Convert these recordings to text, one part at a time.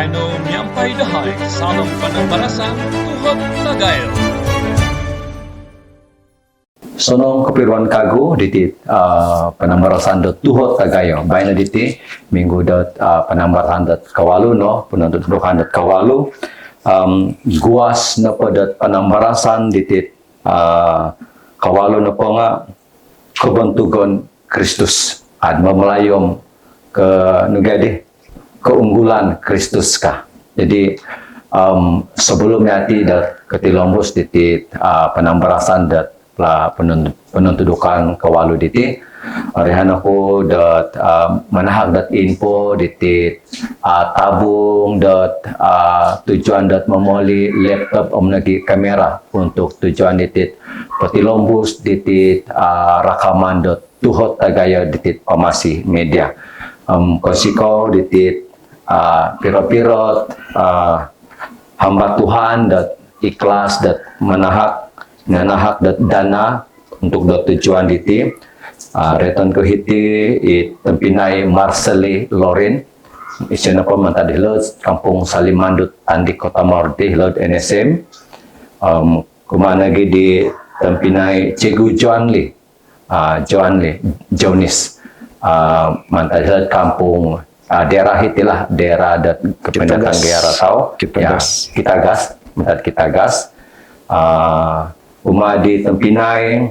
Kaino nyampay dahay salong panambarasan tuhot tagayo. Sonong kepiruan kago ditit penambarasan dot tuhot tagayo. Baina diti minggu dot penambarasan dot kawalu no penuntut dukan dot kawalu. Guas na po dot penambarasan ditit kawalu na po nga kebentugon Kristus ad memelayom ke nugadi keunggulan Kristus kah. Jadi sebelumnya dat ketilombus ditit penambarasan dat penuntudukan kawalu diti rehan aku dat manahag dat info ditit tabung dat tujuan dat memoli laptop omnagi kamera untuk tujuan ditit petilombus ditit rakaman dat tuhot tagaya ditit pamasi media konsiko ditit piro-piro hamba Tuhan dat ikhlas dat menahak dat dana untuk dat tujuan diti reton ke hiti tempinai Marceli Lorin isena po mantadi hilot kampung Salimandut andi kota Mordi hilot NSM kumana lagi di tempinai Cegu Joanli Jonis mantadi hilot kampung daerah itilah daerah dat kependekan daerah tau ya kita gas di tempinai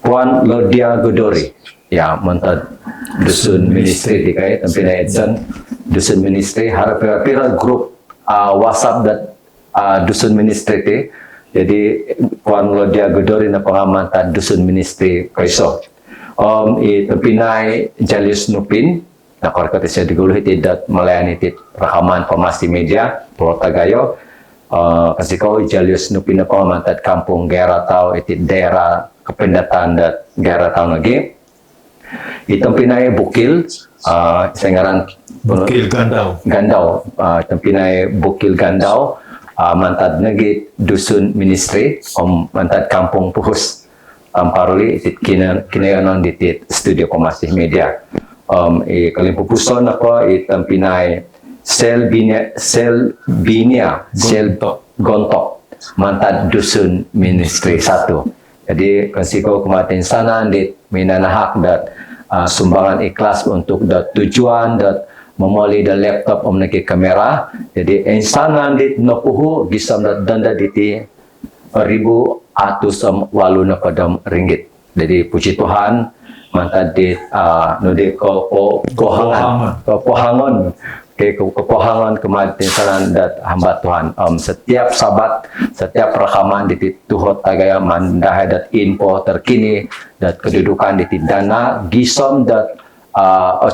Puan Lodia Godori ya mentad dusun ministry di kai tempinai Edson dusun ministry harap pira grup WhatsApp dat dusun ministry ti jadi Puan Lodia Godori na pengamatan dusun ministry kaiso tempinai Jalius Nupin na korkot isa diguluh tidak melayani tit rekaman pemasi media Pulau Tagayo kasi kau Jalius Nupin na pengamatan kampung Gera tau iti daerah kependatan dat Gera tau lagi tempinai Bukil saya ngaran Bukil Gandau tempinai Bukil Gandau mantad lagi dusun ministry mantad kampung Puhus Paruli itit kinayonon ditit studio pemasi media kalimpupuson ako tempinai sel gontok mantad dusun ministry 1 jadi kasiko kumatin sana dit minanahak dat sumbangan ikhlas untuk dat tujuan dat memoli da laptop omnaki kamera jadi insana dit napuhu gisam dat danda diti 1,000 walu na padam ringgit jadi puji Tuhan mantad dit nudi kohangon kepohangan kematian sanan dat hamba Tuhan setiap sabat setiap rekaman di tuhot tagaya mandahay dat info terkini dat kedudukan di dana gisom dat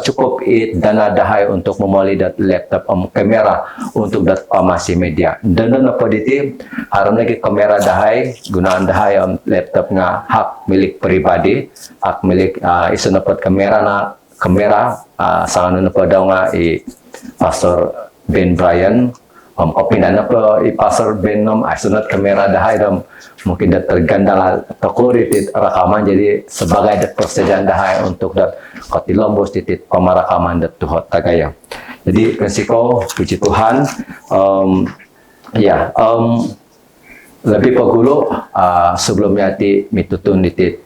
cukup dana dahay untuk memoli dat laptop kamera untuk dat pamasi media dana apa diti haram lagi kamera dahay gunaan dahay laptop nga hak milik pribadi hak milik isu dapat kamera sangan na pa daw nga Pastor Ben Brian opinan na po Pastor Ben sunat kamera dahay mungkin dat tergandala takuri tit rakaman jadi sebagai persediaan dahay untuk dat kotilombos titit pamarakaman dat tuhot tagaya jadi resiko puji Tuhan lebih pagulu sebelumnya ti mitutun ditit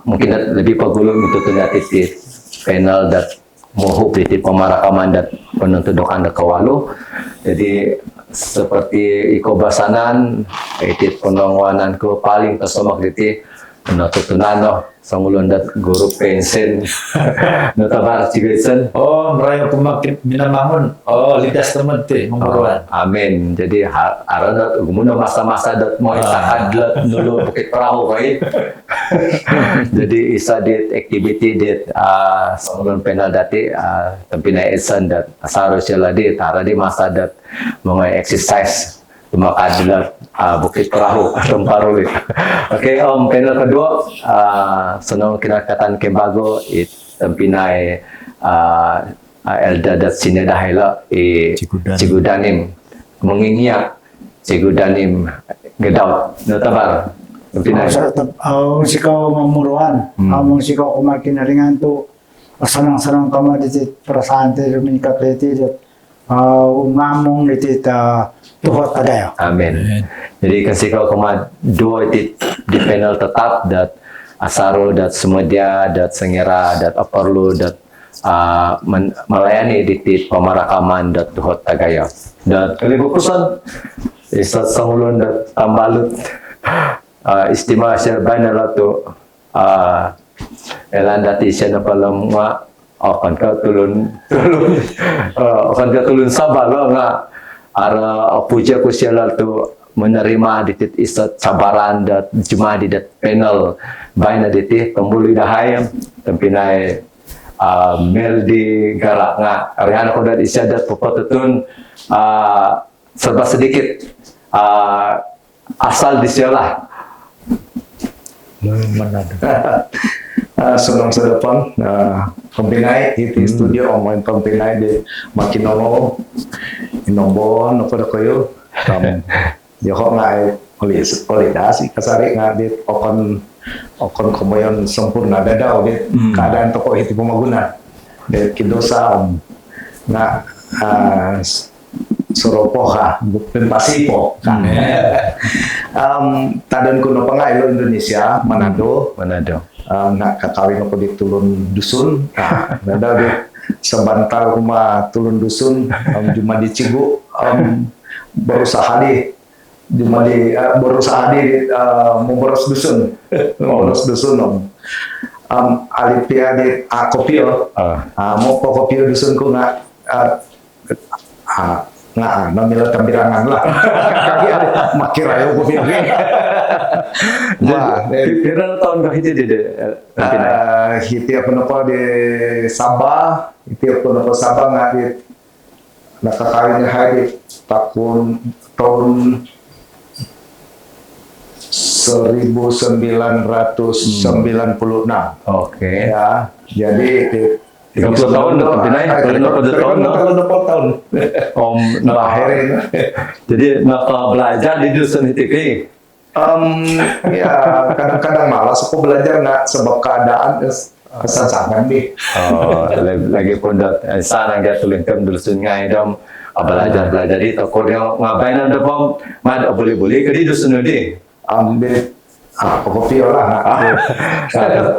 mungkin dat lebih pagulu mitutun ditit panel dat mohub di pemarakaman dan penuntudukan da kawalu jadi seperti iko basanan itit penongwanan ko paling tasomak diti natutunan sangulon dat guru pensen natabar cigesen merayo kumakit minamangon lidas temen te mengurwan amin jadi aranat gumuna masa-masa dat mo isakadlat nulu Bukit Perahu kai jadi isa dit activity dit sangulon penal dati tempina esan dat asaro sila dit ara di masa dat mga exercise tumakadlat Bukit Perahu Paruli. Oke, panel kedua senang kinakatan kebago tempinai Elda dat sinedahela Cigudanim mengingia Cigudanim gedaut natabar tempinai sikaw mamuruan sikaw kumakin ringan tu senang-senang kama di perasaan ti meningkat ti umamong di tuhot tagayo. Amin. Jadi kasih kau koma dua di panel tetap dat asaro dat semedia dat sengera dat aperlu dat melayani di pemarakaman dat tuhot tagaya. Dan kalibukusan isat sangulun dat tambalut istimewa serban lato elan dati siya na palang akan ka tulun akan ka tulun sabalo nga ara puja ko siya lato menerima ditit isat sabaran dat juma di dat panel baina diti pembuli dahayam tempinai Meldi Garak nga arihan ko dat isya dat popotutun serba sedikit asal di sekolah. Senang sedapang pembinai itu studio omain pembinai di Makinono Inombon apa dah koyo kok ngai olidasi kasari ngadit okon komoyon sempurna dadau di keadaan toko itu pemaguna di kidosa na Soropoha bukan Pasipo kan tadan kuno pengailo Indonesia Manado nak kakawin aku di turun dusun ada di sebantar rumah turun dusun cuma di Cigu berusaha di memboros dusun alipia di kopio mau kopio dusunku namanya tampilangan lah kaki ada makirayo kopio wah Pira tahun kah itu di hiti apa nopo di Sabah hiti apa nopo Sabah ngadit nakakawin hari tahun 1996. Oke. Ya, jadi 30 tahun tetap pinai, kalau 30 tahun. Om Lahirin. Jadi nak belajar di dusun itu Ya kadang-kadang malas aku belajar nggak sebab keadaan kesansangan nih. Oh, lagi pun sana dia tulingkan dusun ngai dom belajar itu. Kau dia ngapain ada pom? Mad boleh ke di dusun ini? Ambil kopi lah.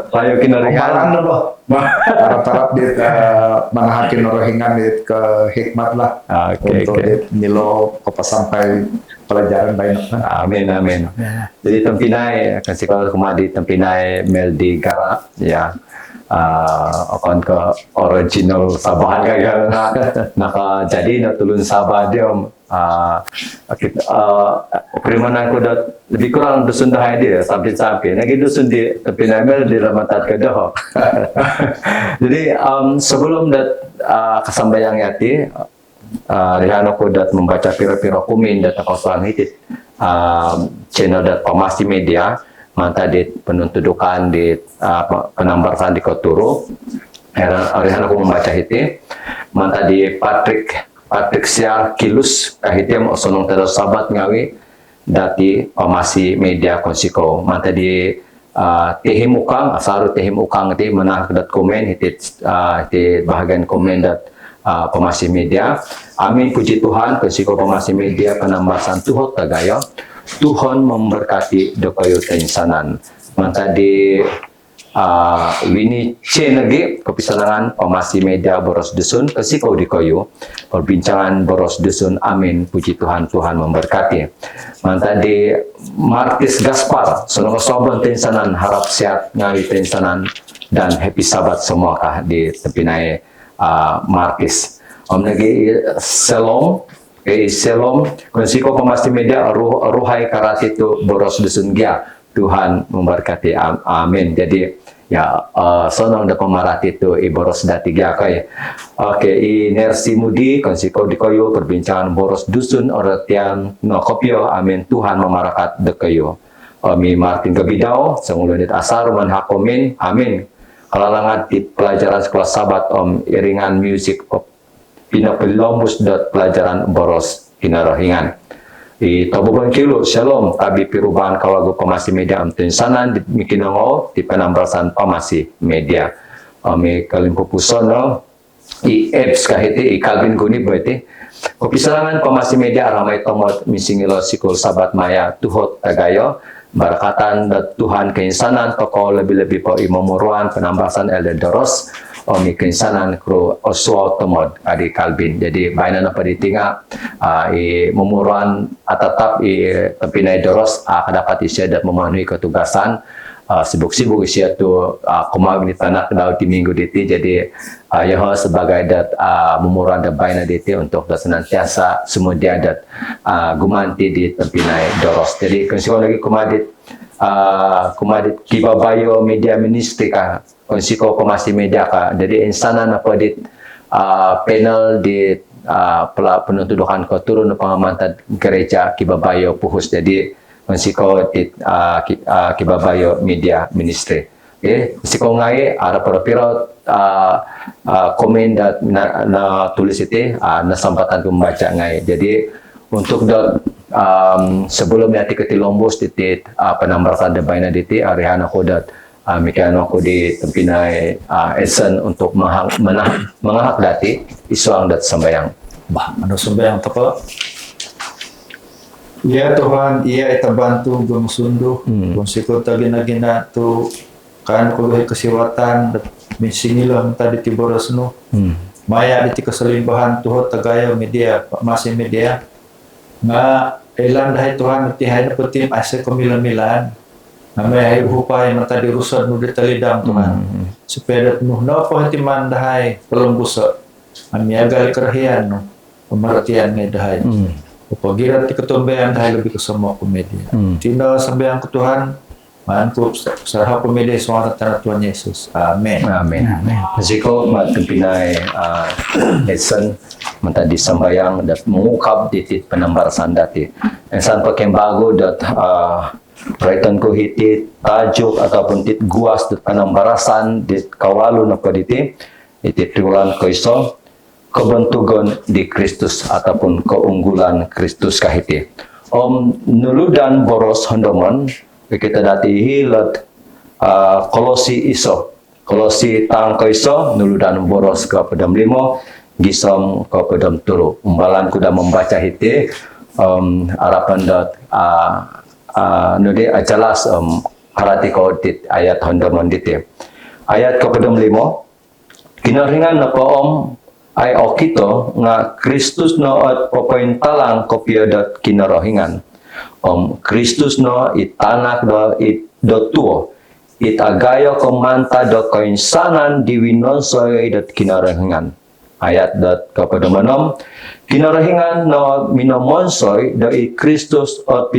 Payo kinaringan. Tarap-tarap di manahakin rohingan di ke hikmat lah. Untuk nilo apa sampai pelajaran banyak. Amin. Jadi tempinai kasih kalau kemadi tempinai Meldi Garak ya. Akan ke original Sabah gagal naka jadi nak tulun Sabah dia kiriman aku dah lebih kurang dusun dah dia sampai lagi dusun di tepi Namel di Ramatat Kedah. Jadi sebelum dat kesambayang yati Rihan aku dat membaca pira-pira kumin dat kosong hitit channel dat Pamasi Media manta di penuntudukan di penambaran di Koturu. Arihan aku membaca hiti manta di Patrick Siar Kilus kahiti mo sonong terus sabat ngawi dati Pamasi Media konsiko manta di tehim ukang asaru tehim ukang ti mana dat komen hiti bahagian komen dat Pamasi Media. Amin puji Tuhan konsiko Pamasi Media penambaran tuhot tagayo Tuhan memberkati dokayo tensanan. Manta di Wini C lagi kepisangan Pamasi Media Boros Dusun kesikau di koyo perbincangan Boros Dusun. Amin puji Tuhan memberkati. Manta di Martis Gaspar sonong soban tensanan harap sehat ngawi tensanan dan happy sabat semua kah di tempinai Martis. Om lagi Selom konsiko Pamasi Media ruhai karat itu Boros Dusun Gia. Tuhan memberkati. Amin. Jadi ya sonong da pemarat itu Boros dati Gia kay. Oke, Nersi Mudi konsiko di koyo perbincangan Boros Dusun oratian no kopio. Amin. Tuhan memarakat de kayo. Mi Martin Gabidao sangulunit asar man hakomin. Amin. Kalalangan di pelajaran sekolah sabat iringan musik pinapelomus pelajaran Boros Kinarohingan. Di Tabuban Kilo, Shalom, tabi perubahan kawago Pamasi Media tensanan di Mikinongo di penambasan Pamasi Media. Ami kalimpo puso no. I apps kahiti i Calvin guni berarti. Kopisalangan pemasi media ramai tomot misingilo sikul sabat maya tuhot tagayo barakatan dat Tuhan keinsanan toko lebih-lebih po imemuruan penambasan Elderos omi keinsanan kru oswa tomod adi Calvin. Jadi baina apa ditinga i memuruan atatap i tempinai doros kadapat isya dat memenuhi ketugasan sibuk-sibuk isya tu kumag ni tanak daw di minggu diti. Jadi Yoho sebagai dat memuruan dat baina diti untuk dat senantiasa semudia dat gumanti di tempinai doros. Jadi konsiko lagi kumadit kibabayo media ministry ka konsiko pemasi media ka. Jadi insanan apa dit panel di penuntudukan ko turun pengamatan gereja kibabayo puhus. Jadi konsiko dit kibabayo media ministry. Okay, konsiko ngai ada piro komen dat na tulis itu na sambatan membaca ngai. Jadi untuk sebelum yati ketilombos titit penambaran debaina diti arihan aku dat mikian aku di tempinai esen untuk mengahak dati isuang dat sembayang. Bah, ano sembayang tapa? Ya Tuhan, ia ita bantu gumusundo. Kung sikot gina tu kan ko kesiwatan misingilo tadi tiboros no. Maya diti keselimbahan tuhot tagayo media, masih media. Nga ilan dahil Tuhan itihay na putim asa kamilan-milan. Na may hupay na tadi rusad no detalidang Tuhan. Sepedat no po hati man dahay palumbuso. Amiagal kerahian no. Pemerhatian ngay dahay. Upagirat ti ketumbayan dahil lebih kesama komedia. Tindaw sambayang ko Tuhan. Man ko sarha komedia suara tanah Tuhan Yesus. Amin. Amin. Jika matempinai esen menta disambayang dat mengungkap ditit penambarasan dati. Ensan pakai bago dat Raitan ko hitit tajuk ataupun tit guas dat penambarasan dit kawalu napa diti itit triwulan ko iso kebentugan di Kristus ataupun keunggulan Kristus kahiti. Nuludan boros hondomon kita dati hilat Kolosi iso. Kolosi tang ko iso nuludan boros ke pedam limo gisom ke pedam turu. Umbalan kuda membaca hiti harapan dat nude jelas harati ko dit ayat hondomon diti. Ayat ke pedam limo kinaringan napa ay okito nga Kristus no at popoin talang kopyadat kinarohingan. Kristus no itanak do it dotuo it agayo komanta do koinsanan diwinonsoy dat kinarohingan. Ayat dat kepada manom kinarohingan no minomonsoy do i Kristus at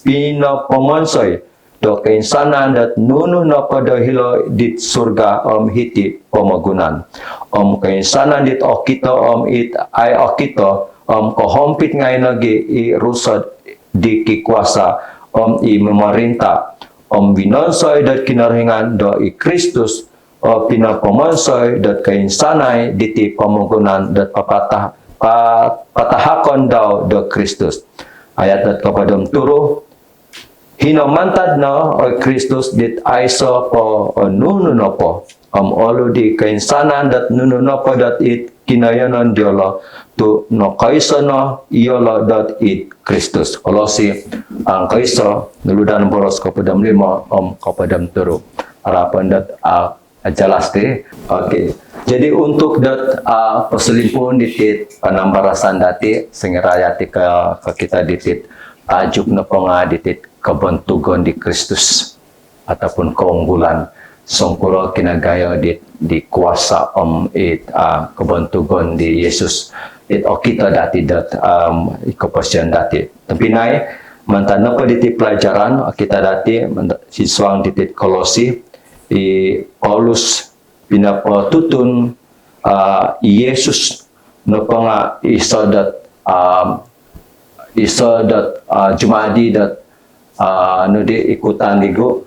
pinopomonsoy do keinsanan dat nunu no pada hilo dit surga hiti pemagunan. Keinsanan dit okito it ay okito kohompit ngay lagi i rusad di kikuasa i memerintah binonsoy dat kinaringan do i Kristus pinapomonsoy dat keinsanay diti pemagunan dat patahakon daw do Kristus. Ayat dat kapadom turu hinomantad no o Kristus dit aiso po nunu no po olu di keinsanan dat nunu no po dat it kinayanan diolo tu no kaiso no iolo dat it Kristus. Kolosi ang kaiso nuludan boros kapadam lima kapadam turu harapan dat jelas deh. Oke. Jadi untuk dat perselimpun ditit penambarasan dati sengerayati ke kita ditit tajuk neponga ditit kebentugan di Kristus ataupun keunggulan songkulo kinagaya di kuasa kebentugan di Yesus it okita dati dat kepastian dati tapi naik mantan apa ditit pelajaran kita dati siswang ditit Kolosi di Paulus pinapa tutun Yesus nopanga isodat jumadi dat nude ikutan ligo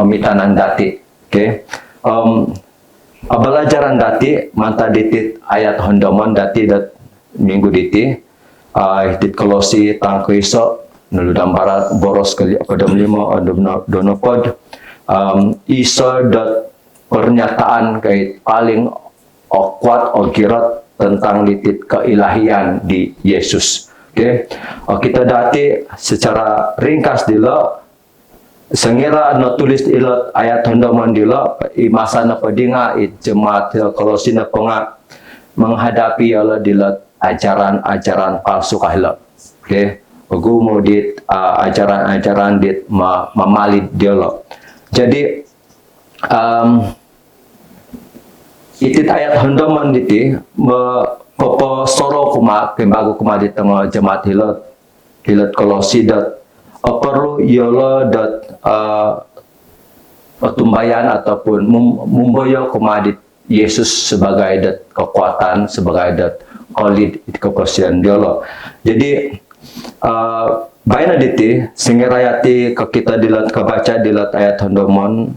mitanan dati. Okay. Belajaran dati manta ditit ayat hondomon dati dat minggu diti dit Kolosi tangko iso nuludam barat boros ke kodam limo donopod iso dat pernyataan kait paling kuat girat tentang litit keilahian di Yesus. Oke, kita dati secara ringkas dilo sengira no tulis ilot ayat hondoman dilo i masa na pedinga i jemaat Kolosi na penga menghadapi Allah dilot ajaran-ajaran palsu kahilot. Oke, gumo dit ajaran-ajaran dit mamalid dialog. Jadi itit ayat hondoman diti popo soro kuma kembagu kuma di tengah jemaat hilot Kolosi dat perlu yolo dat tumbayan ataupun mumboyo kuma di Yesus sebagai dat kekuatan, sebagai dat olid kepercayaan dialog. Jadi baina diti singirayati ke kita dilat kebaca dilat ayat hondomon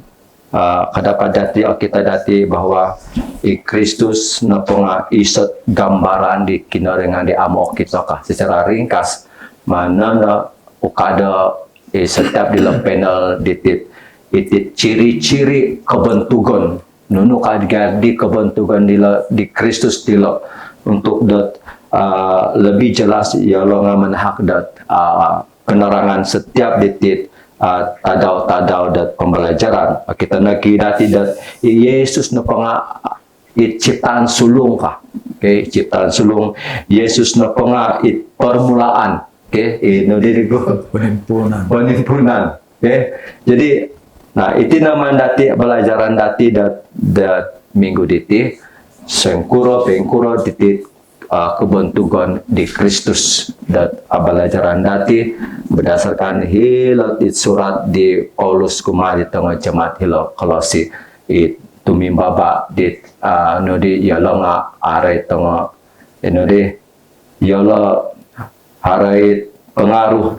kadapat dati kita dati bahwa Kristus napunga isot gambaran di kinarengan di amo kita kah secara ringkas mana na ukada setiap di panel ditit itit ciri-ciri kebentukan nunu di kebentukan di Kristus dilo untuk dat lebih jelas ya lo ngaman hak dat penerangan setiap ditit tadau dat pembelajaran kita naki dati dat Yesus na penga ciptaan sulung kah, okay? Ciptaan sulung Yesus na penga permulaan, okay? No diri ko penimpunan, okay? Jadi nah itu nama dati pelajaran dati dat minggu diti sengkuro pengkuro diti kebentukan di Kristus dan pelajaran dati berdasarkan hilot surat di Paulus kuma di tengah jemaat hilot Kolosi tumimbaba di nodi yalonga are tengah nodi yalo are pengaruh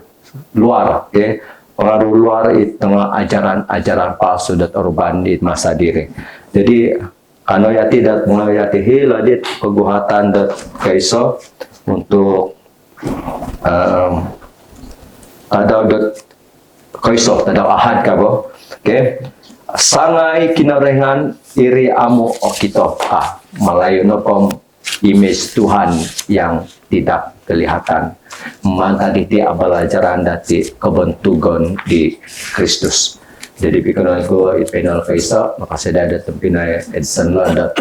luar, okay? Pengaruh luar itu tengah ajaran-ajaran palsu dat urban di masa diri. Jadi kano yati dat mulai yati hila dit keguhatan dat kaiso untuk tadau dat kaiso tadau ahad kabo, okay? Sangai kinarengan iri amu okito Melayu nopom image Tuhan yang tidak kelihatan manta diti abalajaran dati kebentukan di Kristus. Jadi pikiran ko ipenal kaisa makasih ada tempina Edson lo dat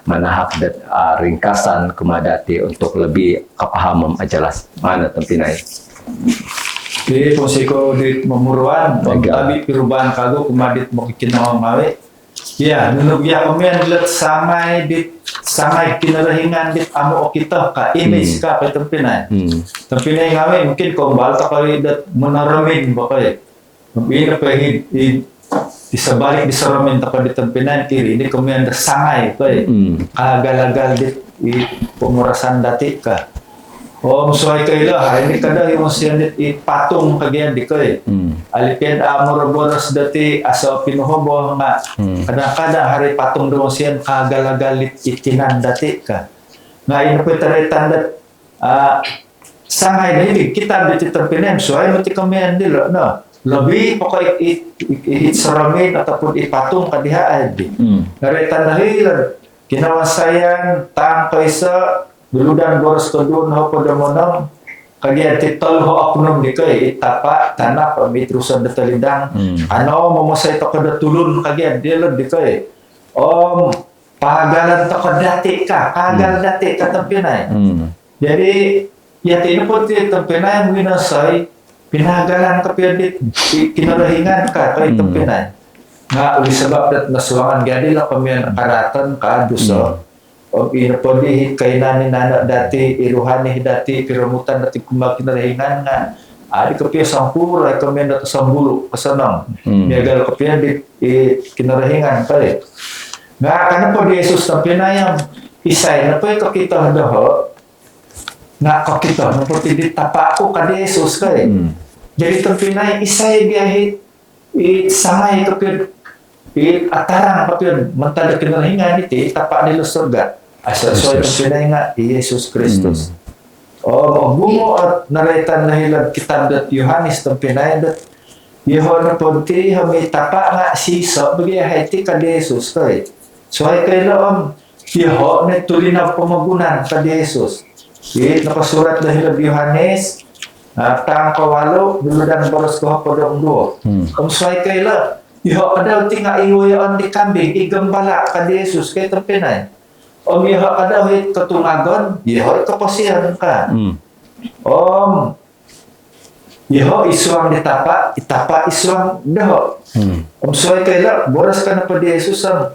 manahak dat ringkasan kemadati untuk lebih kepahaman jelas mana tempina. Di posiko di memuruan, tapi perubahan kago kumadit mau kinawang mawe. Ya, nunug ya kemudian lihat samai kinarahingan dit amo kita ka image ka pa tempinay. Tempinay ngawe mungkin kombal ta kali dat menaramin bakay. Mungkin pa disabalik disaramin ta di tempinay kiri ini kemudian sangai kay. Agalagal dit pemurasan dati ka. Musuhay kayo hari ini kada yung siyanit patung kagyan di kay. Alipian amor boros dati asa pinuhobo nga kadang-kadang hari patung doon siyan kagalagalit itinan dati ka. Nga inapitanay tandat sangay na hindi kita diti terpinem suhay mati kamihan dilo no. Lebih pokok itsaramin ataupun ipatung kadihaan di. Naritan na hilan kinawasayan tang kaisa duludan boros kedun ho podamonong kagyan titol ho aknum di kay itapa tanap mitrusan detalidang ano mamasay to kada tulun kagyan dilod di kay pahagalan to kadati ka kagal dati ka tampinay jadi ya tino po ti tampinay minasay pinagalan ka piyadit kinarahingan ka kay tampinay nga uli sebab dat nasuangan gadi la pamian karatan ka duso inapodi kainan nana dati iruhani dati piramutan dati kumakin rahingan nga adi kapiya sampura kami dati sambulu kesenang niagal kapiya di kinarahingan pare nga kana po di Yesus tampinayang isay na po kita daho nga kakita na po ti tapako ka di Yesus kay jadi tampinay isay biyahe samay kapiya atarang kapiya mantada kinarahingan iti tapak nila surga asal soy tampinay nga Yesus Kristus. Gumo at naraitan na hilag kitab dat Yohanes tampinay dat Yeho na ponti hami tapa nga siso bagi hati ka Jesus kay. So ay kay laom Yeho na tulinaw pamagunan ka Jesus. Di napasurat dahil ng Yohanes tang kawalo duludan boros ko podong duo. Kung so ay kay la Yeho kada tinga iwayon di kambing igambala ka Jesus kay tapinay. Yeho kada hit katungagon Yeho kapasihan ka. Yeho isuang ditapa, itapa isuang daho. Soy kaila, boras ka na pa di Jesus ang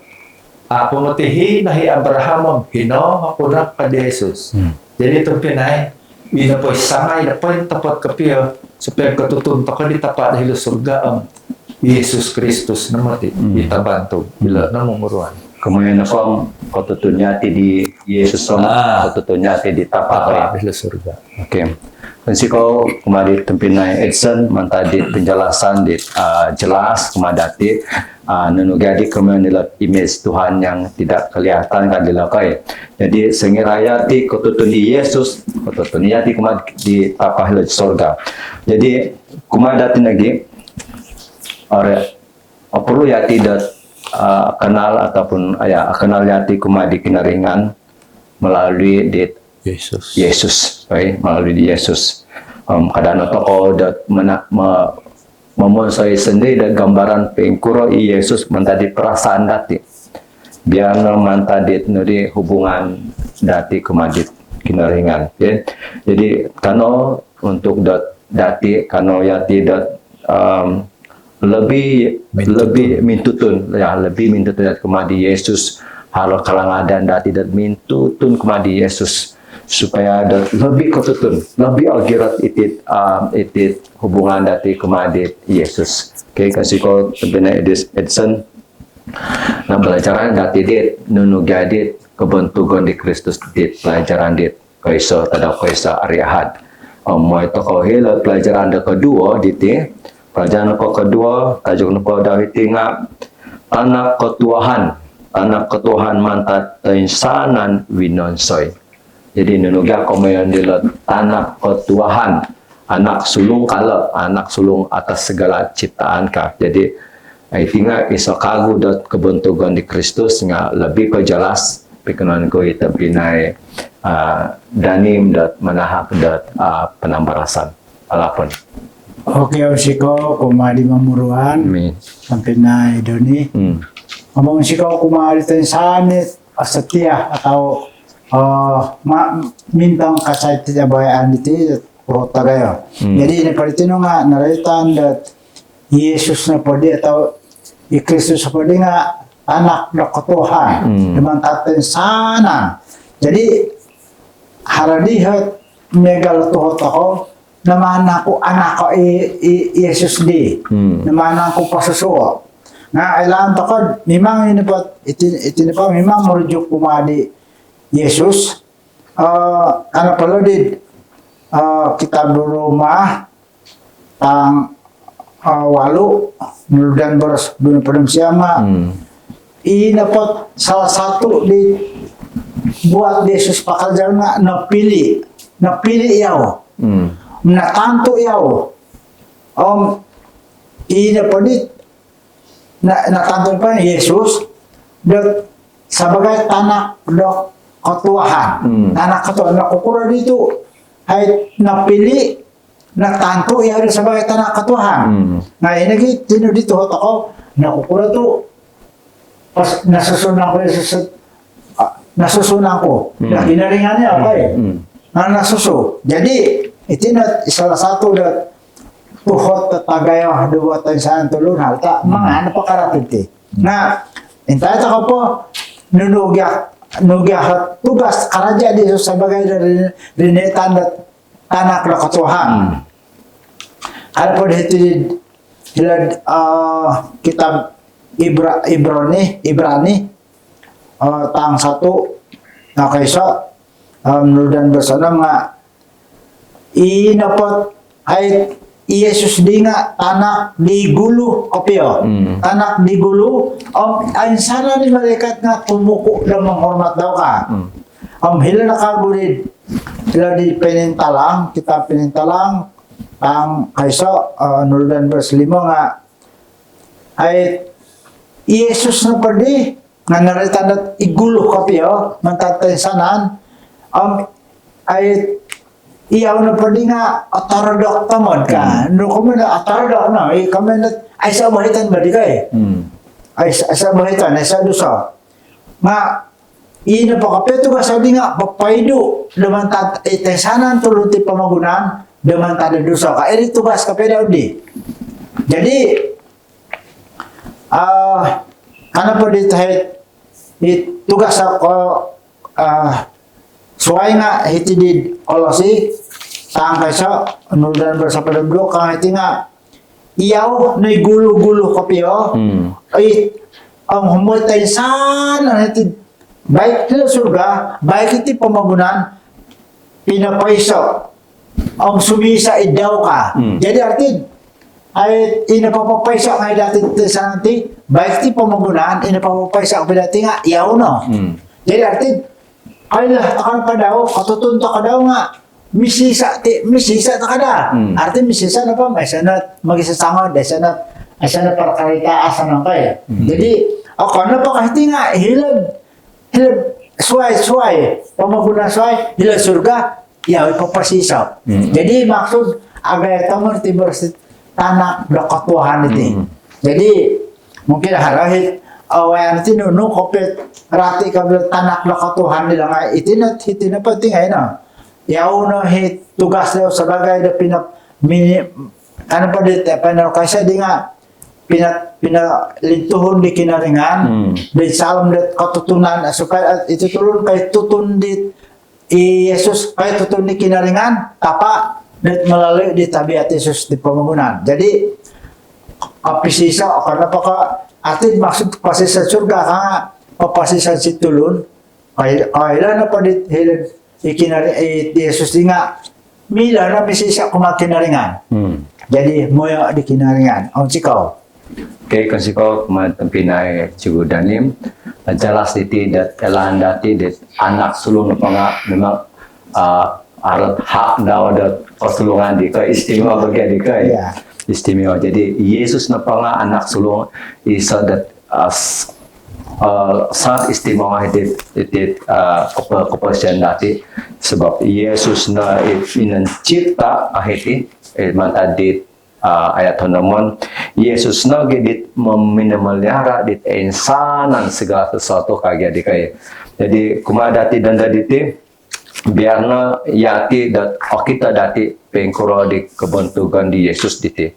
pumatihi na hi Abraham hino hapuna pa di Jesus. Jadi itong Pinay, ina po samay na po yung tapat kapiyo sa pagkatutunta ka ditapa dahil surga ang Yesus Kristus na mati, itabanto, bila na mumuruan. Kemudian ako kotutunya di Yesus kotutunya di tapak Dahil surga. Oke. Konsiko kemarin tempinai Edson mantadi penjelasan di jelas kemadati nunugadi kemudian nilai image Tuhan yang tidak kelihatan kan dilakai. Jadi sengirayati kotutuni Yesus kotutuni yati kemudian di tapah surga. Jadi kemadati lagi orang perlu ya tidak kenal ataupun kenal yati kemudian kinaringan melalui di Yesus, right? Melalui Yesus. Kadang toko dat memonsoi sendiri dan gambaran pengkuro Yesus mentadi perasaan dati. Biar mentadi nuri hubungan dati kemadit kinaringan. Okay? Jadi kano untuk dati kano yati dat lebih mintutun dat kemadi Yesus. Halo kalangan dati dat mintutun kemadi Yesus. Supaya ada lebih ketutun, lebih algirat itit hubungan dati kemadit Yesus. Oke, kasih kau sebenarnya Edson, nah pelajaran dati dit, nunu gadit, kebentukan di Kristus dit, pelajaran dit, kaiso tada kaisa ariahad. Mau itu kau hilang pelajaran kedua diti, pelajaran kedua, tajuk kau David tinggal anak ketuahan mantat insanan winonsoy. Jadi nunuga komayan dilat anak ketuahan, anak sulung kalau anak sulung atas segala ciptaan kah. Jadi tinggal iso kagu dot kebentukan di Kristus nga lebih kejelas pikenan ko ita pinay danim dot manahak dot penambarasan alapun. Oke, Osiko kumadi mamuruan sampai na idoni. Ngomong siko kumadi tensanit asetia atau mintang kasay ti abayaan diti rota gayo. Jadi ini partino nga naraitan dat Yesus na pwede atau Kristus na pwede nga anak na ketuhan naman taten sana. Jadi haradihat megal tuhot ako naman ako anak ko Yesus di naman ako pasusuo. Nga ilan to ko memang ini pa memang merujuk kumadi Yesus, karena perlu di kitab rumah tang walu dan boros dunia pedem siama ini dapat salah satu di buat Yesus pakarjana napili yao natantu yao ini dapat di natantu pa Yesus dok sebagai tanah dok ketuahan, anak ketuahan, nakukura dito ay napili na tanto yari sebagai tanah ketuahan. Nah ini gitu dito ako nakukura to pas nasusunan ko, na kinaringan niya okay, na nasusu. Jadi itu salah satu dat tuhot tatagayo duwatan sa antulun halta mga ano pa karatinti. Nah intay ko po nugiahat tugas karaja di sebagai dari tanah ketuahan. Ada pada itu kitab Ibrani tang 1 na kaysa dan bersama nga inapot ay Yesus di nga anak di gulu kopyo. Anak di gulu ay sana ni malaikat nga tumuko na menghormat daw ka. Hila na kabulid. Hila di penintalang, kita penintalang ang kaysa nuludan verse 5 nga ay Yesus na pwede nga narita na igulo kapiyo mantatay sanan ay iyaw na pwede nga ataradok tamod ka no kami na ataradok na kami na ay sa bahitan ba di kay ay sa bahitan ay sa dusa nga ina pa kapito ka sabi nga papaydo daman tatay sanan tuluti pamagunan daman tada dusa ka eri tugas kapito di jadi ano po dito tugas ako suway nga hitidid olosi tang kaysa nuldan versa padablo kang iti nga iyaw na gulo-gulo kapiyo ay ang humultay sana hitid baik nila surga baik iti pamagunan pinapaiso ang sumisa idaw ka jadi artid ay inapapapaysa nga dati sa nanti baik ti pamagunan inapapapaysa ka dati nga iyaw no jadi artid ay lah takan pa daw katutunto ka daw nga misisa ta kada artid misisa na pa may sanat magisasangod ay sanat para karita asan ang kay jadi ako na pa kahit nga hilab suway pamagunan suway hilab surga iyaw ipapasisaw jadi maksud agay tamar ti tanak dokatuhan iti. Jadi mungkin harahit awayan iti no kopet rati kabel tanak dokatuhan nila nga itinat hitina pati ngay na. Yaw no hit tugas daw sa bagay da ano pa dito panalo kaysa di nga pinalintuhon di kinaringan di salam dat katutunan supaya itutulon kay tutun di Yesus kay tutun di kinaringan tapa dat melalui di tabiat Yesus di pamagunan. Jadi apisisa karena paka atin maksud pasisa surga ka papasisa si tulun kailan na pa di ikinari Yesus di nga mila na bisisa kumakinaringan. Jadi moya di kinaringan. Ang sikaw. Okay, kan sikaw pinay sigudanim jelas diti dat elan dati dat anak sulung na nga memang arat hak daw dat pertolongan di kay istimewa bagi di kay istimewa jadi Yesus na pa nga anak sulung isa dat sangat istimewa dit kepercayaan dati sebab Yesus na inancipta ahiti mantadit ayat namun Yesus na gidit memelihara dit insanan segala sesuatu kagya di kay jadi kumadati dan daditi biarna yati dat kita dati pengkuro di kebentukan di Yesus diti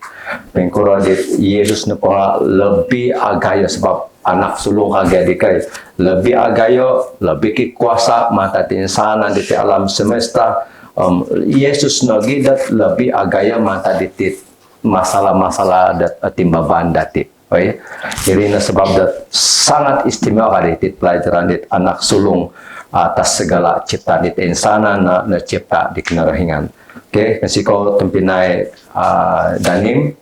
pengkuro di Yesus na pa lebih agayo sebab anak sulung agaya di kay lebih agayo lebih kikuasa mata tinsanan di alam semesta Yesus na gidat lebih agayo mata diti masalah-masalah dat timbaban dati jadi na sebab dat sangat istimewa diti pelajaran dit anak sulung atas segala cipta di insana na cipta di kinarahingan. Oke, kasi ko tumpinay danim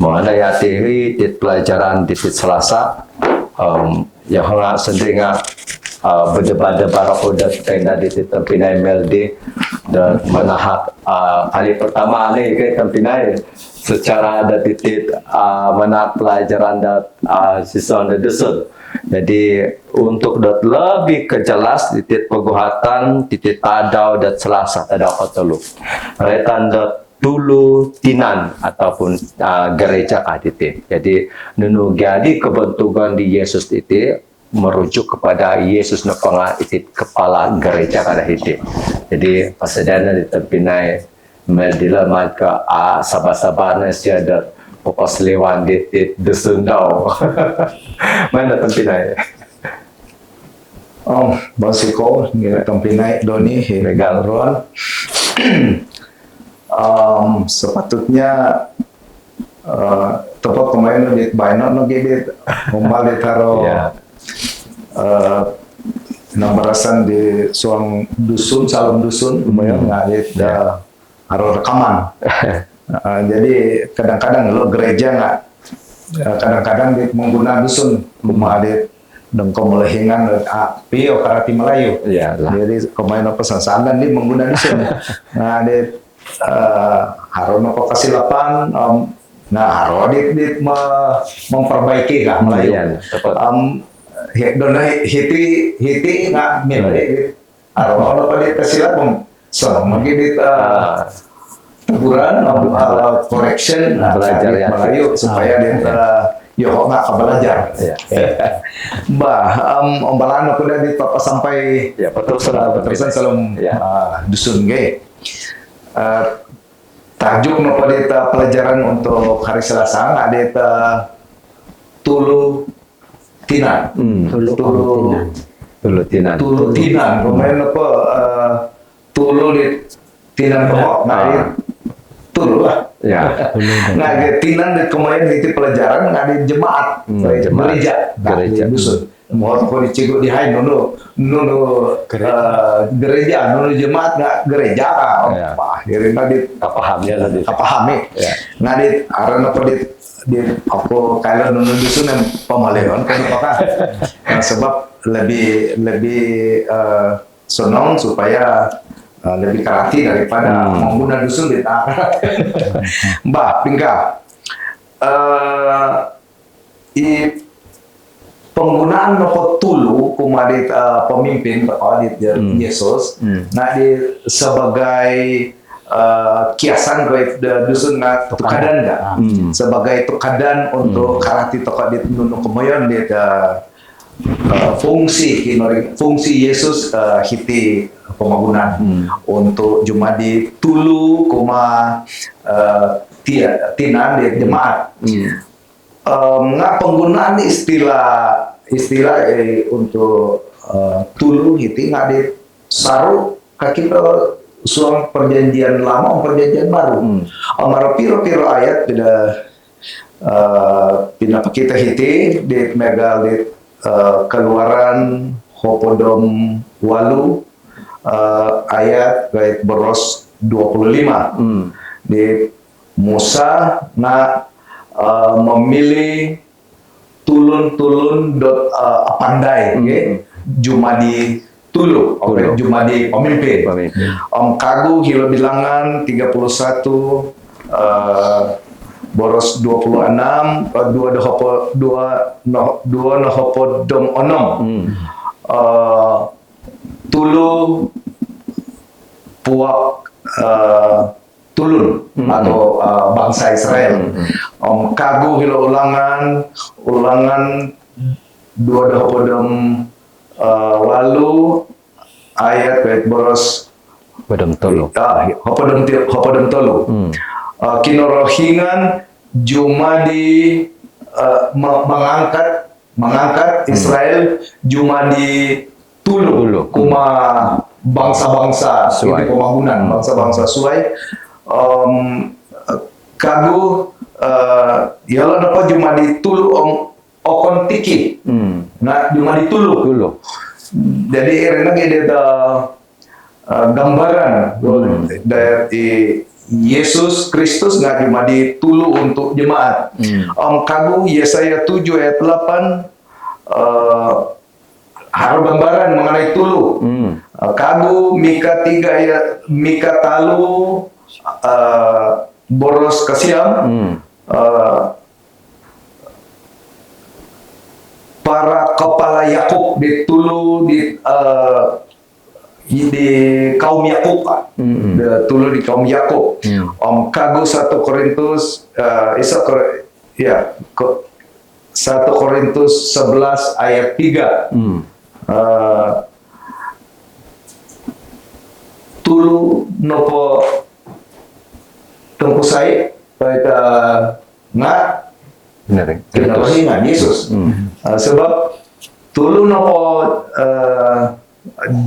mga yati di pelajaran di Selasa yang nga sendiri nga berdebat-debat ako dat tenda di tumpinay meldi dan manahak kali pertama ni kay tumpinay secara ada titik mana pelajaran dat sison desun. Jadi untuk dat lebih kejelas titik peguhatan titik tadau dat Selasa tadau kotolu retan dat dulu tinan ataupun gereja titik. Jadi nunu jadi kebentukan di Yesus titik merujuk kepada Yesus nepanga titik kepala gereja kada titik. Jadi pasadana ditempinai medila maka sabar-sabarnya siada Popas lewan di desundau. Mana tempinai? Basiko ngira tempinai doni legal ron. Sepatutnya tempat pemain di baino no gede kembali taro nambarasan di suang dusun calon dusun lumayan ngalit aro rekaman. Jadi kadang-kadang lo gereja nggak kadang-kadang menggunakan dusun kumalit dan kemelehingan api o karati Melayu. Jadi kemain pesan sandan dia menggunakan dusun. Nah, haro no kasilapan nah haro dit memperbaiki lah Melayu. Iya, tepat. Dona hiti nggak milih haro no pada kasilapan so mungkin dit teguran correction Belajar ya. Melayu supaya dit yo nggak belajar. Iya. Bah, ombalan aku udah di papa sampai Ya, betul salah. terusan selum Ya. dusun ge. Tajuk no pada pelajaran untuk hari Selasa ada ta tulu tinan. Tulu tinan. Tulu tinan. Tulu tinan. Kemarin apa tulu di tinan pokok. Nah, tulu lah. Ya. Nah, tinan di kemarin itu pelajaran nggak ada jemaat, jemaat. gereja, Gereja. di dusun. Mau aku di Cigo di Hai, nono gereja, nono jemaat nggak gereja, Ya. akhirnya di Pahamnya tadi. pahami, Ya. nggak di arena apa di aku kalau nono dusun yang pemaleon kan apa nah, sebab lebih senang supaya lebih karati daripada mengguna dusun di tanah. Mbak, Pingga, penggunaan nopo tulu kumadit pemimpin audit Yesus, nah di sebagai kiasan gue dusun nggak tukadan nggak, sebagai tukadan untuk karati tokadit nunu kemoyon di fungsi Yesus hiti pembangunan untuk cuma di tulu tinan di jemaat. Nggak penggunaan istilah untuk tulu hiti nggak di saru kaki suang perjanjian lama perjanjian baru. Amaro piro ayat tidak kita hiti di megal di Keluaran Hopodom Walu ayat ayat beros 25 di Musa memilih tulun pandai cuma di tulu cuma di pemimpin kagu hilo bilangan 31 boros 26 dua nohopodom onom tulu puak tulun atau bangsa Israel. Kagu hilo ulangan dua nohopodom walu ayat boros Badam tolu. hopodom tolu. Kinorohingan cuma di mengangkat Israel cuma di tulu kuma bangsa-bangsa di pembangunan bangsa-bangsa suai kagu yalo dapat cuma di tulu okon tiki nah cuma di tulu jadi karena ada gambaran dari Yesus Kristus nggak cuma ditulu untuk jemaat. Kagu Yesaya 7 ayat 8 harus gambaran mengenai tulu. Kagu Mika 3 ayat Mika talu boros kasiam para kepala Yakub ditulu di kaum Yakub, dulu di kaum Yakub. Kagu 1 Korintus 1 Korintus 11 ayat 3. Tulu nopo tengkusai pada nggak kenapa Yesus. Sebab tulu nopo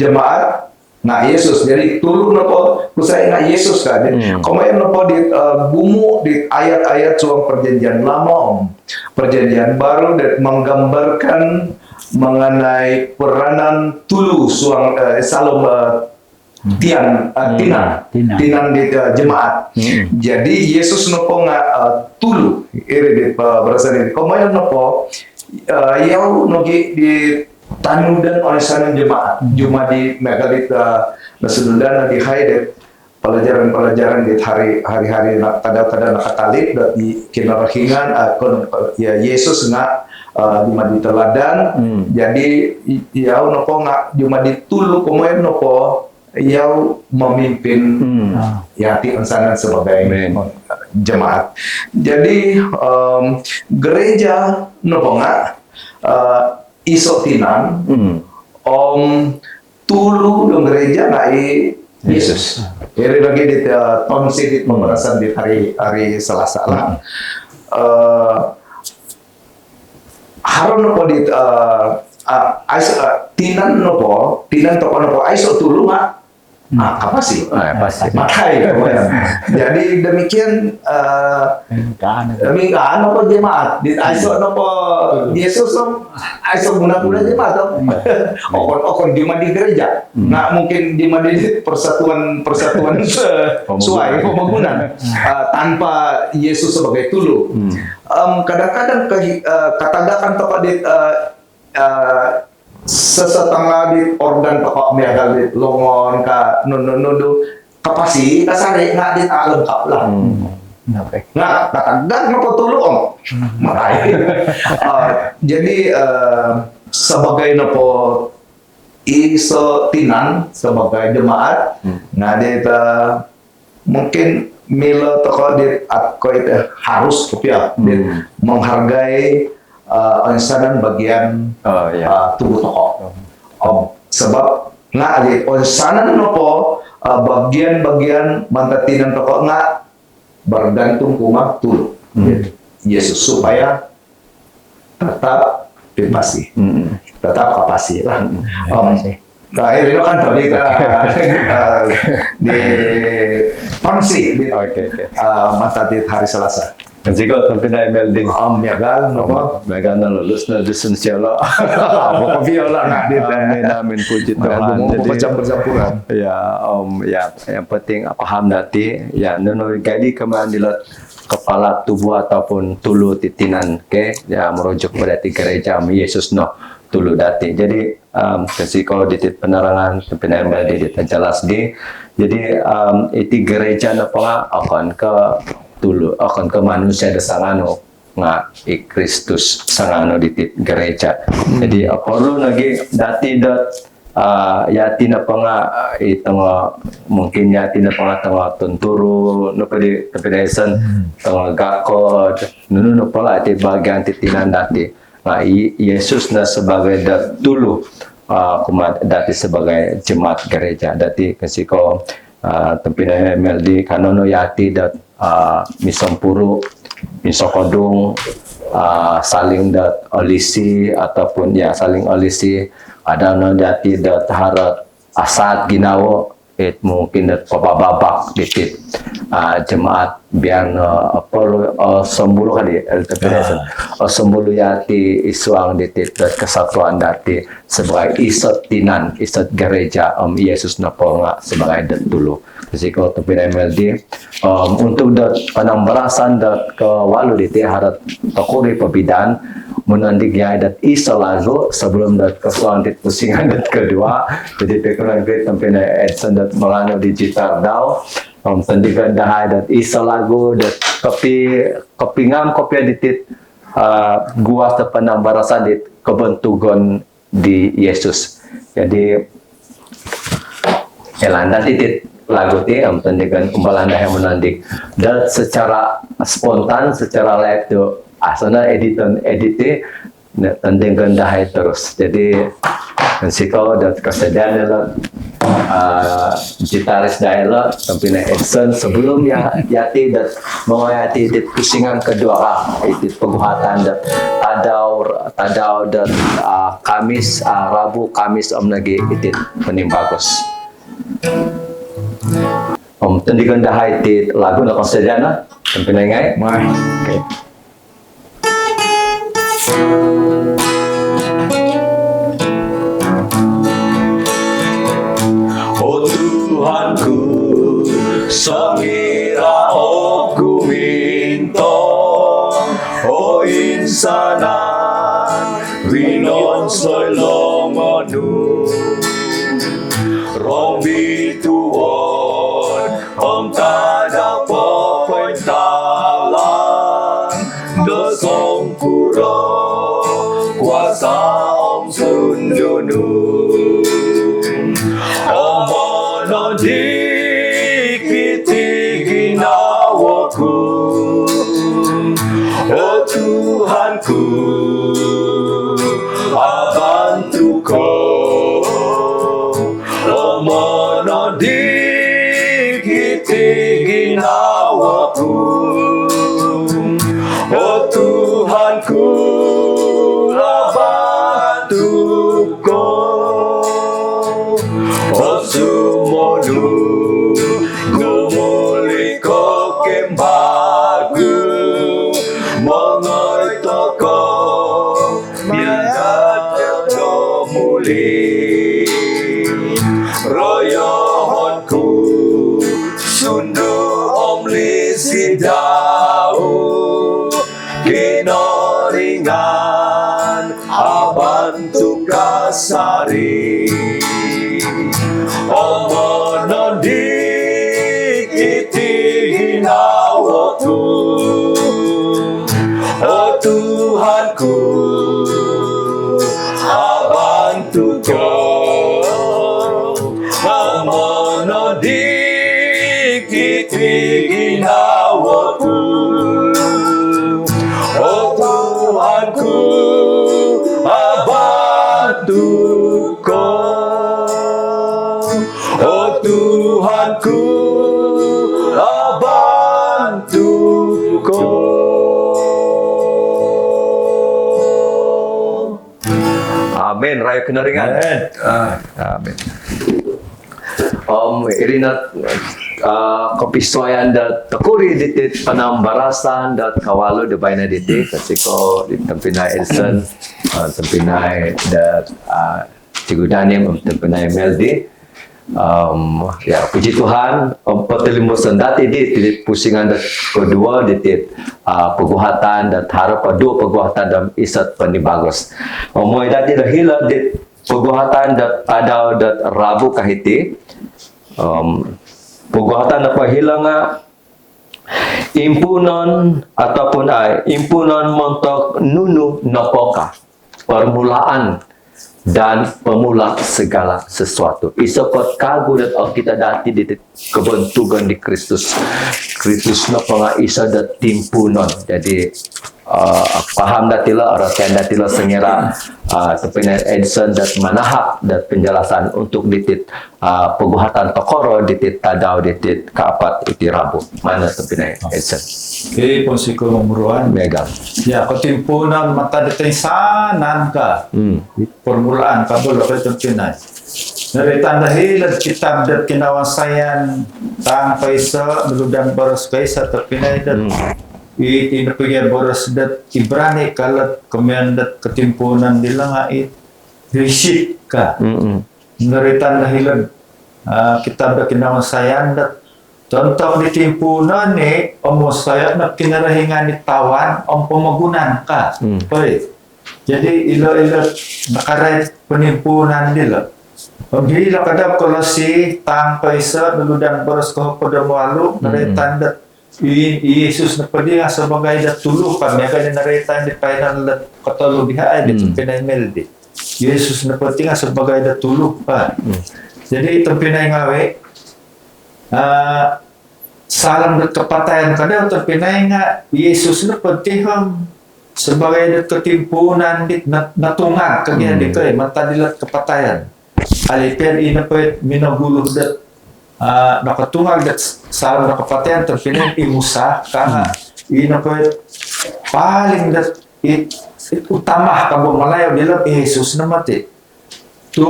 jemaat nah Yesus jadi tulu nopo kusai na Yesus kan kemarin nopo di bumu di ayat-ayat suang perjanjian lama perjanjian baru dan menggambarkan mengenai peranan tulu suang salom tinan di jemaat jadi Yesus nopo nggak tulu iri di berasal dari kemarin nopo yau nogi di tanu dan oleh sana jemaat cuma di megalita nasundan di Haidet pelajaran di hari-hari tada nakatalip dan di kinarahingan ya Yesus nga cuma di teladan jadi yau nopo nga cuma ditulu kumain nopo yau memimpin yati ensanan sebagai jemaat. Jadi gereja nopo nga iso tinan tulu dong gereja ngai Yesus. Jadi lagi di tonsi di pemerasan di hari Selasa lah. Haron nopo di tinan toko nopo aiso tulu mak. Apa sih? Pasti. Makanya, jadi demikian demikian nopo jemaat di aiso nopo Yesus aiso guna-guna jemaat okon cuma di gereja nggak mungkin cuma di persatuan suai pembangunan tanpa Yesus sebagai tulu. Kadang-kadang katagakan tokoh di sesetengah di organ pokok miagal di longon ka nudu kapasi kasari nggak di lengkap lah nggak katagak nopo tulu om marai jadi sebagai nopo iso tinan sebagai jemaat ngadita mungkin milo toko di atko itu harus kopiah menghargai onsanan bagian tubuh toko. Sebab nggak ada onsanan nopo bagian-bagian mantatinan toko nggak bergantung kumah tulu. Yesus supaya tetap privasi, tetap kapasi lah. Nah ini kan tadi di fungsi di matatit hari Selasa. Jika tampinay melding Yagal, nopo? Mega na lulus na dusun siya lo. Viola na dito. Namin puji Tuhan. Jadi bercampur-campuran. Ya, yang penting paham dati. Ya, nono gadi kemandilat kepala tubuh ataupun tulu titinan ke ya merujuk berarti gereja Yesus no tulu dati. Jadi kalau ditit penerangan tampinay melding jelas di. Jadi itu gereja na pa akan ke tulu akan ke manusia desangano nga Kristus sangano di gereja. Jadi perlu lagi dati yati na pa nga itong mungkin yati na pa nga tanga tunturo no pwede pedesan tanga gakod no pala iti bagian titinan dati nga Yesus na sebagai tulu dati sebagai jemaat gereja dati kasi ko tampinay MLD kanono yati misampuru, misokodong, saling olisi ataupun ya saling olisi ada no dati harat asat ginawo mungkin pababak ditit jemaat biar sembulu kali sembulu yati isuang ditit kesatuan dati sebagai isot tinan isot gereja Yesus napo nga sebagai dulu Siko tapi MLD untuk penambarasan ke walu diti harat takuri pebidan menandik ya dat iso lagu sebelum dat kesuantit pusingan dat kedua jadi pekulan great tampina Edson dat melano digital daw tandikan dah dat iso lagu dat kopi ngam kopi ditit gua sa penambarasan dit kebentugon di Yesus jadi elanda titit lagu ti tandikan umbalanda yang menandik dan secara spontan secara live tuh asana edite tanding dahai terus jadi siko dan kesediaan lah gitaris daerah tampilnya Edson sebelum yati dan mau yati di pusingan kedua itu penguatan dan tadau dan Kamis Rabu Kamis lagi itu pening bagus tanding dahai itu lagu nak kesediaan tampilnya ngai oke. Oh Tuhanku, sangira aku minto, oh insanan, rinon soy lomonu, rombi tuon, dikiti ginawaku, oh Tuhanku, bantuku, oh mono dikiti ginawaku, oh Tuhanku, bantuku, oh sumodu gumuliko kembaku, mongoy toko biada muli, royohonku sundu omli sidau, kinoringan abantu kasari, omono dikiti ginawaku, oh Tuhanku, abantuku, omono dikiti ginawaku, oh Tuhanku, abantuku, oh Tuhanku, abantuku. Amin. Raya kenaringan. Amin. Irina kepisoyan dat tekuri ditit penambarasan dat kawalo de baina ditit kasiko di tempinai Edson, tempinai dat Cigudanim, tempinai Meldi. Ya puji Tuhan, petelimusan dati di pusingan dat kedua ditit peguhatan dat harap dua peguhatan dalam isat penibagus. Moy dati dah hila dit peguhatan dat ada dat Rabu kahiti. Peguhatan apa hilang impunan ataupun impunan montok nunu nopoka, permulaan dan pemula segala sesuatu. Isopot kagu dat kita dati di kebentukan di Kristus. Kristus na panga isa dat timpunan. Jadi paham datila orang datila sengera tepinan Edson dat manahap dat penjelasan untuk ditit peguhatan tokoro ditit tadau ditit kaapat iti Rabu. Mana tepinan Edson? Oke, ponsiko memuruan. Megang. Ya, ketimpunan mata deteng sanan ka. Permulaan kabel ka tempinay. Dari tanda hilat kitab dat kinawasayan tang paisa meludan boros kaisa terpinay dat inapigya boros dat Ibrani kalat kemudian dat ketimpunan dilang ait risit ka. Dari tanda hilat kitab dat kinawasayan dat contoh di timpunan ni omo saya nak kinarahingan ni tawan om pemagunan ka. Jadi ilo nakaray penimpunan dila. Hindi lakadap kalau si tang paisa duludan boros ko pada malu naretan dat Yesus na padi nga sebagai dat tuluh kami akan naretan di painan dat katalo diha di tempinay meldi. Yesus na padi nga sebagai dat tuluh pa. Jadi tempinay ngawe salam dat kepatayan kada tempinay nga Yesus na padi sebagai dat ketimpunan dit natungan kanya di kay mata dilat kepatayan. Alipian ina pwet minaguluh dat nakatungag dat salam na kapatayan terpinay imusa kanga ina pwet paling dat utama kabo malayo dilat Yesus na mati. Tu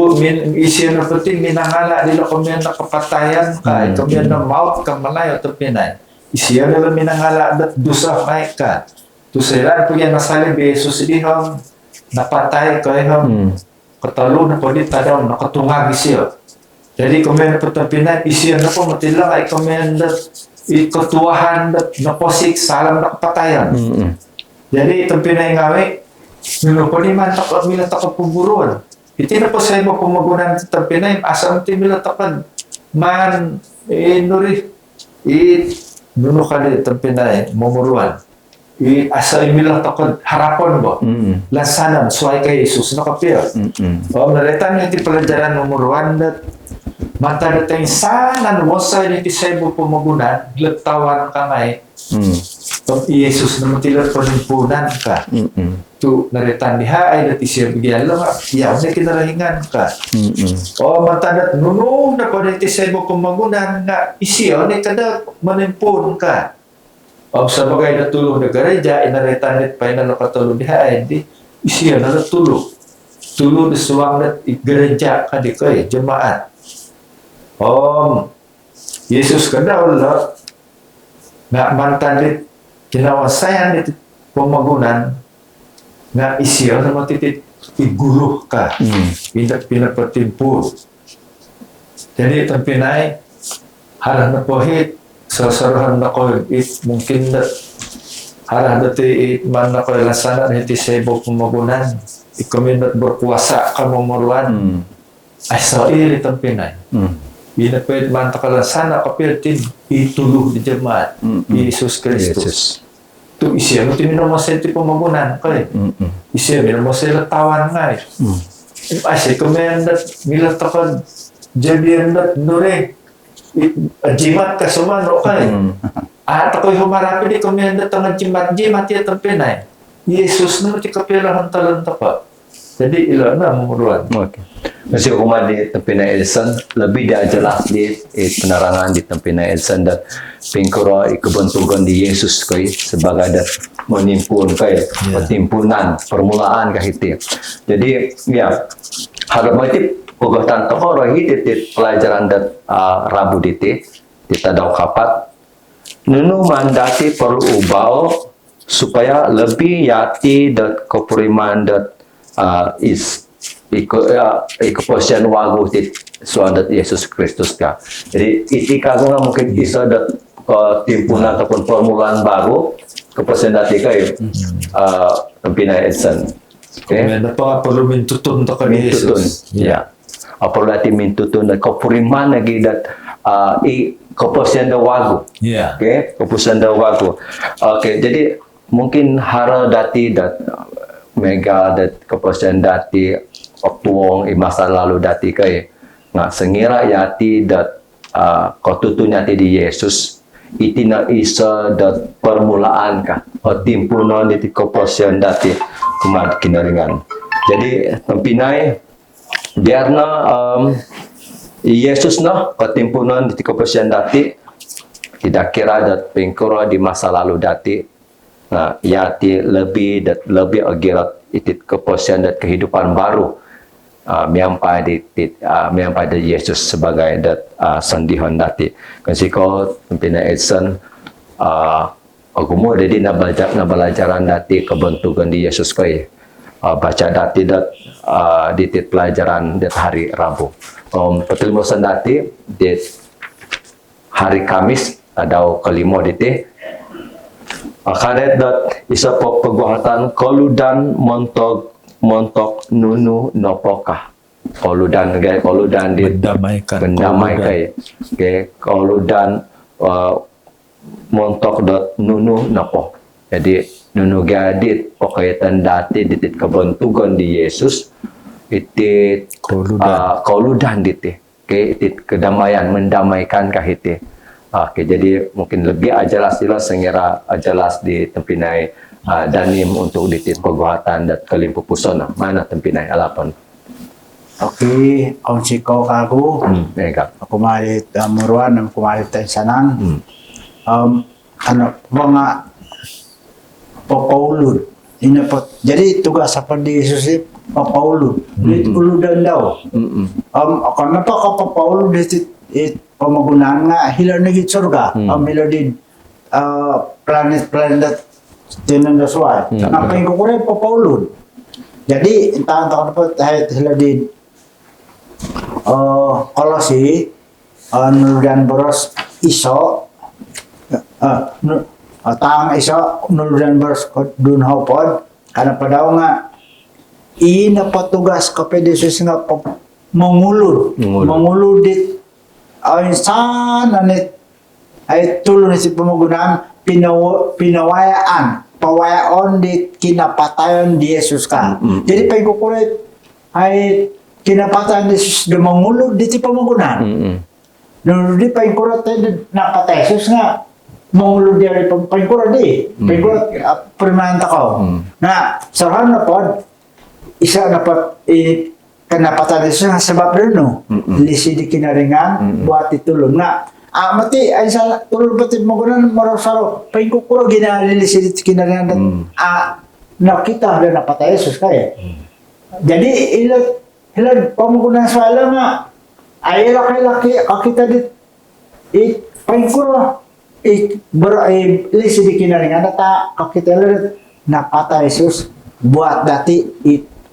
isi na penting minangala dilat kumyan na kapatayan ka kumyan na maut ka malayo terpinay. Isi na minangala dat dusa may ka. Tu sila po yan nasalib Yesus dihong napatay kayong katalo na po di tadaw nakatungag siya. Jadi kumyan po tampinan isiya na po matilang ay kumyan na ikutuahan na posik salam na kapatayan. Jadi tampinan ngawi nilo po di man takot mila takot pumburuan. Iti na po sa mo pumagunan tampinan asam ti mila takot man nuri nuno ka di tampinan mumuruan. Asa imilah takot harapan mo. Lansanan, suai kay Yesus nakapir. Naritan yung pelajaran nomor 1 dat Mata datang sana mo sa ini disebo pemagunan letawan kamay. Tom Yesus naman tila penimpunan ka. Tu naritan diha ay dati siya bigyan lo nga. Ya, na kinarahingan ka. O matadat nunong na pa dati disebo pemagunan nga isiyo ni kada manimpun ka. O sa bagay na tulong na gareja inaritan dit pa na nakatulong diha ay di isiyo na natulong. Tulong na suwang na gareja ka di ko jemaat. Yesus kada ulo nga mantan kinawasayan dit pemagunan nga isiyo na matitit iguluh ka pinapatimpul. Jadi itong Pinay harap na pohit sasaruhan na ko mungkin na harap na ti man na ko lasana na iti sebo pemagunan ikuminat berpuasa ka mamuruan ay sa itong Pinay. Pinapwede man takalan sana kapiltin itulog di jemaat Yesus Kristus. Tu isiya no timinamosel ti pamagunan kay. Isiya minamosel tawan nga. Ay komendat mila takad jabiendat nure. Jimat ka sumano kay. At ako'y humarapi di komendat ang jimat ya Pinay. Yesus no ti kapilahan talanta pa. Jadi ilan na mumuruan. Okay. Kasi kuma di Pinay Edson, lebih dia jelas di penerangan di Pinay Edson dan pingkuro kebentukan di Yesus kay sebagai dat menimpun kay timpunan permulaan kahiti. Jadi ya harap mati pugatan toko rohi di pelajaran dat Rabu diti tadaw kapat nunu mandati perlu ubau supaya lebih yati dat kepuriman dat keposian wagu tit suadat Yesus Kristus ka. Jadi itika ko nga mungkin isa dat timpunan ataupun formulaan baru keposian dati kayo Pinay Edson. Okay. Kumenda pa perlu mintutun to kan Yesus. Ya. Perlu dati mintutun dat kepuriman lagi dat keposian da wagu. Ya. Okay, keposian da wagu. Okay, jadi mungkin hara dati dat mega dat keposian dati waktuong masa lalu dati kay nga sengira yati dat kotutunya ti di Yesus itina isa dat permulaan ka o timpunon di keposian dati kumad kinaringan. Jadi Pinay biarna Yesus no ketimpunon di keposian dati tidak kira dat pengkoro di masa lalu dati nah, yati lebih agirat itit keposian dan kehidupan baru miampai di Yesus sebagai dat sandihan dati. Kasi ko Pinay Edson agumo dedi na belajaran dati kebentukan di Yesus ko baca dati dat ditit pelajaran dat hari Rabu. Petilimusan dati dit hari Kamis atau kelima diti karet dat isa po pagwahatan koludan montok nunu nopokah koludan di bendamai kay koludan montok dot nunu nopo. Jadi nunu gadit pokayatan dati ditit kebentukan di Yesus itit koludan diti itit kedamaian mendamaikan kahiti. Oke, jadi mungkin lebih jelas sengira jelas di Pinay danim untuk ditit pagwahatan dat kalimpu pusona mana Pinay alapan. Oke, ang sikaw kago. Ako malit muruan ng kumalit tayo sanan. Mga papaulod. Jadi tugas sa di Yesus papaulod. Uludan daw. Ako napakapapaulod pamagunaan nga hilar na git surga hilar din planet tinandasway napain ko kuret papaulod jadi intaan po hilar din Kolosi nuludan boros iso tang iso nuludan boros dun hopod kana pa daw nga inapatugas kapedisus nga mangulod dit ay sana nit ay tulo ni si pamagunaan pinawayaon di kinapatayon di Yesus ka. Jadi pagkukulit ay kinapatan Yesus da mangulod diti pamagunan. No di paingkurat napatay Yesus nga mangulod di paingkurat di. Paingkurat primanta ko. Na sarahan na pod isa na pod kanapatan Yesus nga sabab no. Lisi di kinaringan buat itulong na mati ay sa tulog pati magunan marasaro paingkukuro ginalilisi di kinaringan nakita na napatay Yesus kaya. Jadi ilan pamagunan sa alam nga ay laki-laki kakita dit paingkuro lisi di kinaringan nata kakita ilan napatay Yesus buat dati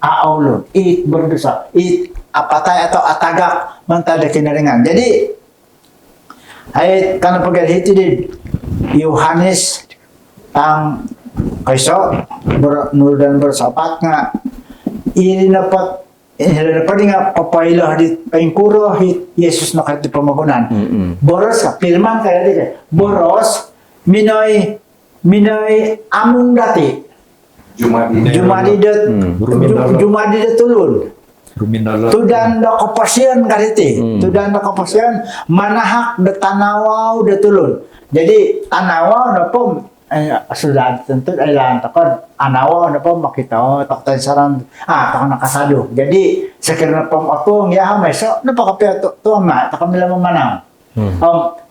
aulod berdosa apatay atau atagak mantada kinaringan. Jadi ay kanang pagkahiti din Yohanes ang kayso nurudan bersapat nga ilinapat nga papailah di paingkuro hit Yesus na kahit pamagunan boros ka pirman kaya di boros minoy among dati Jumadi tulun tudan da kapasyan kariti tudan da kapasyan manahak da tanawaw da tulun jadi tanawaw na po sudah tentu ay lang takon anawaw na po makita taktan saran takon nakasado jadi sakirna pom atong ya may so napakapya to ma takamila mamanaw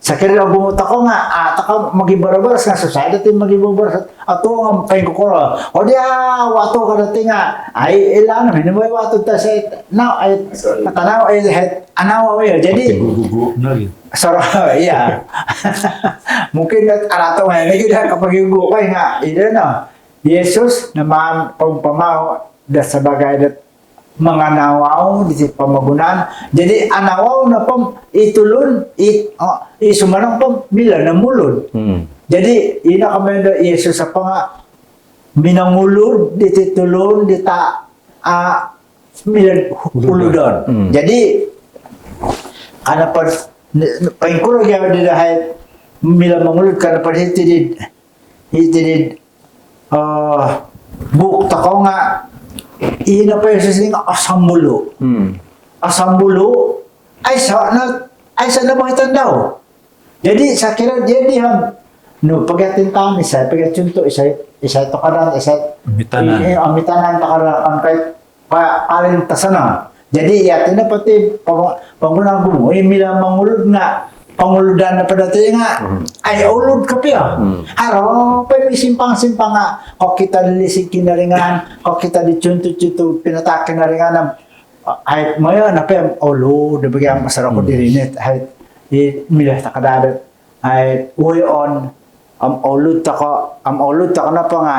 sakirna bumuta ko nga taka magibarobaras nga society ti magibarobaras ato nga paingkukuro o dia wato ka dati nga ay ilan minimoy wato ta sa now ay tanaw ay anawa yo jadi soro iya mungkin arato nga lagi dah kapag yugo kay nga ida na Yesus naman pamaw da sebagai mga nawaw di pamagunan jadi anawaw na pom itulun isumanang pom mila na mulod jadi ina kami da Yesus sa nga minangulod di titulun di ta mila uludon jadi ana pa paingkuro gyud di dahay mila mangulod kana pa hitidid buk takaw nga ina pa yung asambulo. Asambulo ay sa na makitan daw. Jadi sa kira dia no pagatin kami sa pagatsunto isa ito kanan isa amitanan ta kanan kay paling tasana. Jadi ya tina pati pangunang gumo mila mangulod nga panguludan na padati nga ay ulod ka piya. Haro pa may simpang-simpang nga kung kita lilisig kinaringan kung kita di chunto-chunto pinatake na ringan ay maya na piya ulod na bigyan masarap ko dirinit ay milah ta kadadat ay uwi on ulod ta ko na pa nga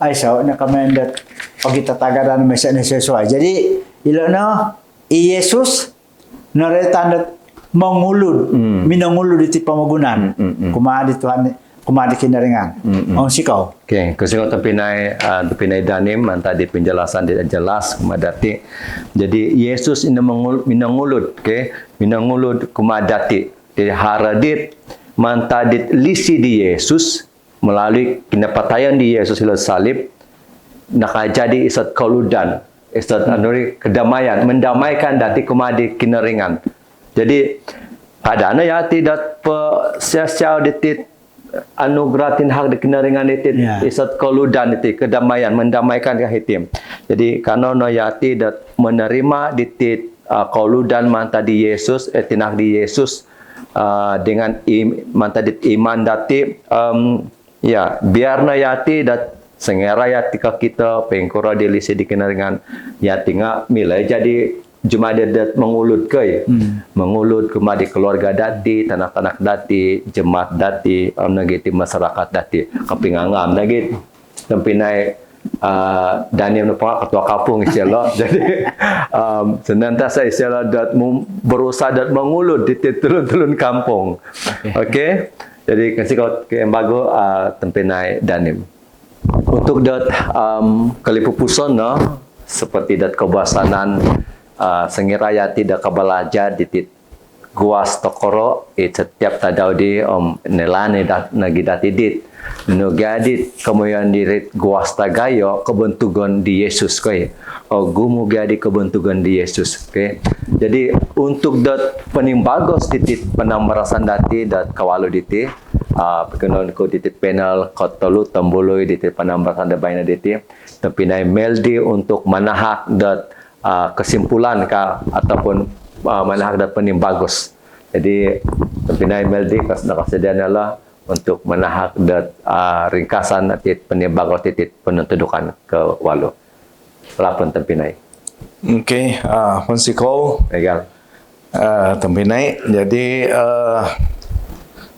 ay so na kamendat pag itatagaran may sa nesesuay. Jadi ilo na Jesus naretandat mangulod minangulod iti pamagunan kumadi Tuhan kumadi kinaringan ang sikaw okay kasi ko pinay danim manta di penjelasan di jelas kumadati jadi Yesus ina minangulod okay minangulod kumadati di haradit manta dit lisi di Yesus melalui kinapatayan di Yesus ila salib nakajadi isat kauludan isat kedamaian mendamaikan dati kumadi kinaringan. Jadi kadana ya tidak sia-sia ditit anugerah tin hak dikinaringan ditit isat kauludan ditit kedamaian mendamaikan kahitim. Jadi kanono ya tidak menerima ditit kauludan manta di Yesus tinah di Yesus dengan manta dit iman dati ya biarna yati dat sengera yati ka kita pengkora dilisi dikinaringan yati nga milai jadi cuma dia mengulud ke mengulud kemadi keluarga dati tanak-tanak dati jemaat dati nagiti masyarakat dati kapingangam nagit tempinai Daniel pa ketua kampung istilah jadi senantiasa istilah dat berusaha dat mengulud di tulun kampung okay? Jadi kasih kau ke embago tempinai Daniel untuk dat kalipupuson no seperti dat kebasanan sengiraya tidak kabalajar ditit guas tokoro setiap tadau di nelane nagidati dit nugadit kemudian dirit guas tagayo kebentugan di Yesus koi gumu gadi kebentugan di Yesus jadi untuk dat penimbagos titit penambarasan dati dat kawalu diti pekenon ko titit penal kotolu tembului titit penambarasan da baina diti tapi nai meldi untuk manahak dat kesimpulan ataupun manahak dat penimbagos jadi tapi nai meldi kasediaan Allah untuk menahak dat ringkasan titit penimbagos titit penentudukan ke walu lapun tempinai. Oke, Monsiko, Egal. tempinai. Jadi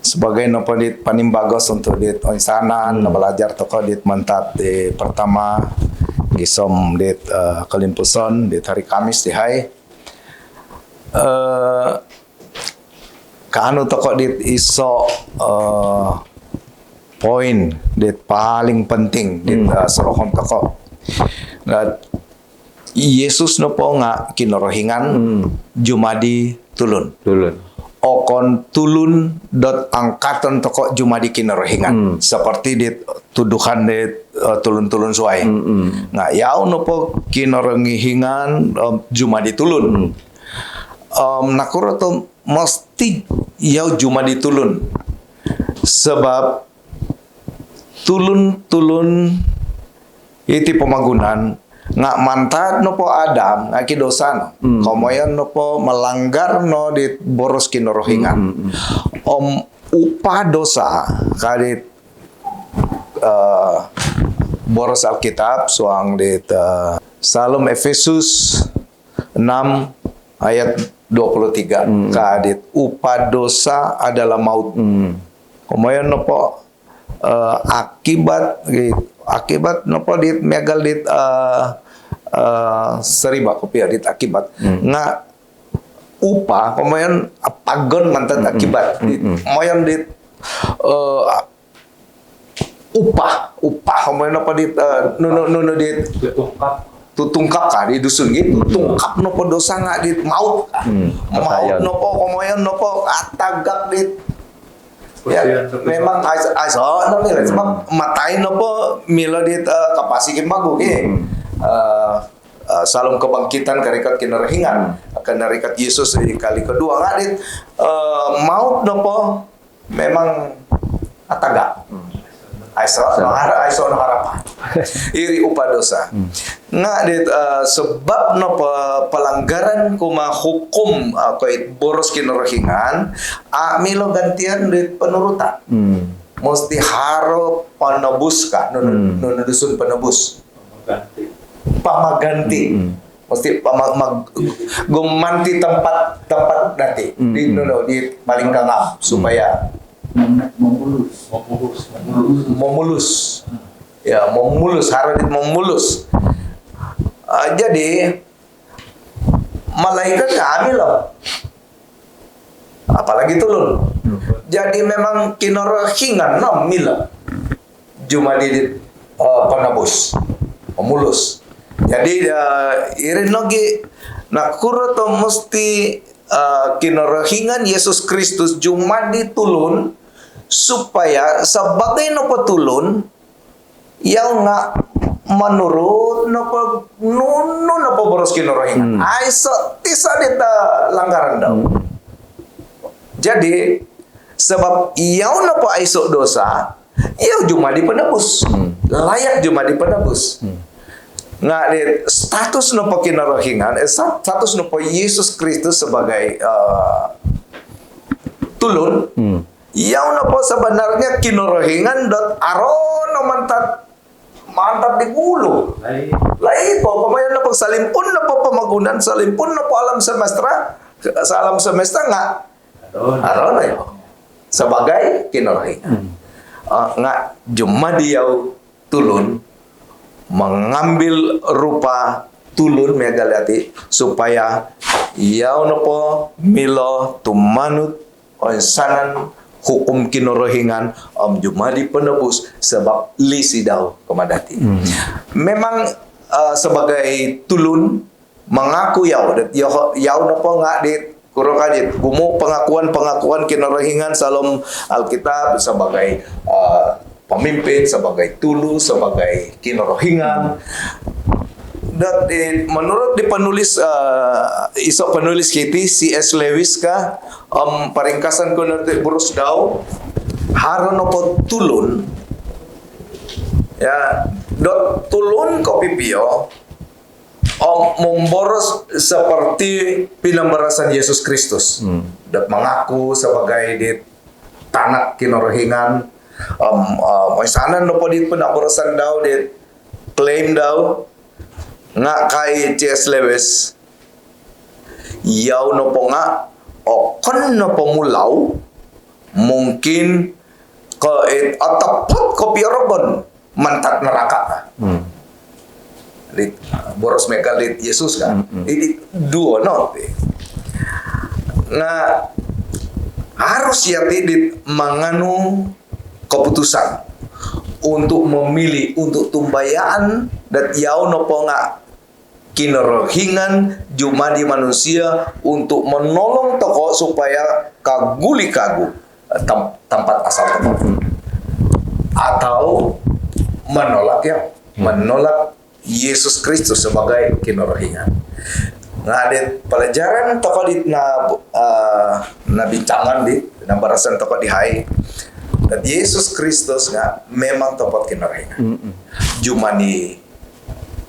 sebagai nopo dit panimbagos untuk dit onsanan belajar toko dit mantap di pertama gisom dit kelimpuson dit hari Kamis di hai. Kanu toko dit iso poin dit paling penting dit sorohon toko. Yesus nopo nga kinorohingan jumadi tulun. Okon tulun dot angkatan toko jumadi kinorohingan. Seperti dit tuduhan dit tulun-tulun suai. Nga yau nopo kinorohingan jumadi tulun. Nakuro to mesti yau jumadi tulun. Sebab tulun-tulun iti pemagunan ngak mantat nopo Adam ngaki dosa no komoyan nopo melanggar no di boros kinorohingan upah dosa kadit boros Alkitab suang di Salum Efesus 6 ayat 23 kadit upah dosa adalah maut komoyan nopo akibat nopo dit megal dit seriba kopi dit akibat nga upah komoyan pagon mantan akibat moyan dit upah komoyan nopo dit nuno dit tutungkap ka di dusun gitu tungkap nopo dosa nga dit maut maut nopo komoyan nopo atagak dit ya memang aiso no mila sebab matain nopo mila dit kapasikin magu salum kebangkitan karikat kinarahingan akan narikat Yesus di kali kedua ngadit maut nopo memang ataga aiso no harapan iri upah dosa ngadit sebab nopo pelanggaran kuma hukum koit boros kinarahingan milo gantian dit penurutan mesti haro penebus ka nunu dusun penebus pamaganti mesti gumanti tempat dati di nono di paling kangap supaya memulus haro dit memulus jadi malaikat kami loh apalagi tulun jadi memang kinorohingan no mila cuma di penebus memulus jadi irin lagi nak kuro to mesti kinorohingan Yesus Kristus cuma ditulun supaya sebagai nopo tulun yang nggak menurut nopo boros kinorohingan aiso tisa dita langgaran daw jadi sebab iau nopo aiso dosa iau cuma di penebus layak cuma di penebus nggak di status nopo kinorohingan status nopo Yesus Kristus sebagai tulun iau nopo sebenarnya kinorohingan dot arono mantap di gulu lain po pemain nopo salimpun nopo pemagunan salimpun nopo alam semesta nggak arono ya sebagai kinorohingan nggak cuma dia tulun mengambil rupa tulun megalati supaya iau nopo milo tumanut onsanan hukum kinorohingan jumadi penebus sebab lisi daw kemadati memang sebagai tulun mengaku yau nopo nggak dit Kuro kadit, gumo pengakuan kinarahingan salam Alkitab sebagai pemimpin, sebagai tulu, sebagai kinarahingan. Dan menurut di penulis isok penulis kita C.S. Lewis ka paringkasan ko nanti burus daw haron po tulun ya dot tulun ko pipio memboros seperti pinambarasan Yesus Kristus. Dan mengaku sebagai di tanak kinorohingan. Misalnya no po di penabarasan daw di claim daw nga kay C.S. Lewis yaw no po nga o kon no po mulaw mungkin ko atapot ko pirobon mantat neraka. Lit boros megalit Yesus kan. Ini duo no. Nah harus ya tidit manganu keputusan untuk memilih untuk tumbayaan dan yau nopo nga kinorohingan jumadi manusia untuk menolong toko supaya kaguli kagu tempat asal tempat atau menolak Yesus Kristus sebagai kinorohingan. Nah, ada pelajaran toko di na bincangan di barasan toko di hai. Dan Yesus Kristus memang tempat kinorohingan. Cuma di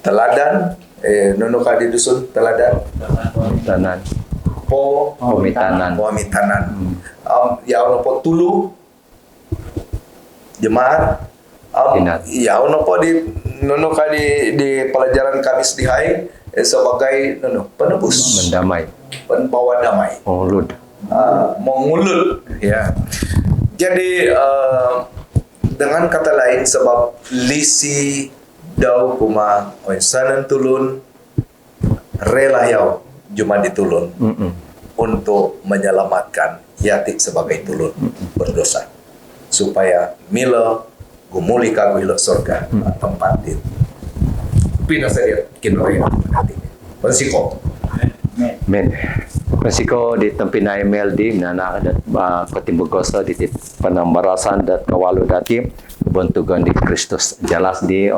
teladan, nono kadi dusun teladan. Pemitanan. Pemitanan. Ya Allah po tulu jemaat. Ya Allah po di nono kadi di pelajaran Kamis di hai sebagai penebus, mendamai, pembawa damai, mengulut ya. Jadi dengan kata lain sebab lisi daw kuma sanan tulun rela yau cuma ditulun untuk menyelamatkan yati sebagai tulun berdosa supaya mila gumuli kagu ilo surga tempat di pinasaria kinori hati persiko men Meksiko di tempinai meldi nana dat ketimbugoso di penambarasan dat kawalu dati bentugan di Kristus jelas di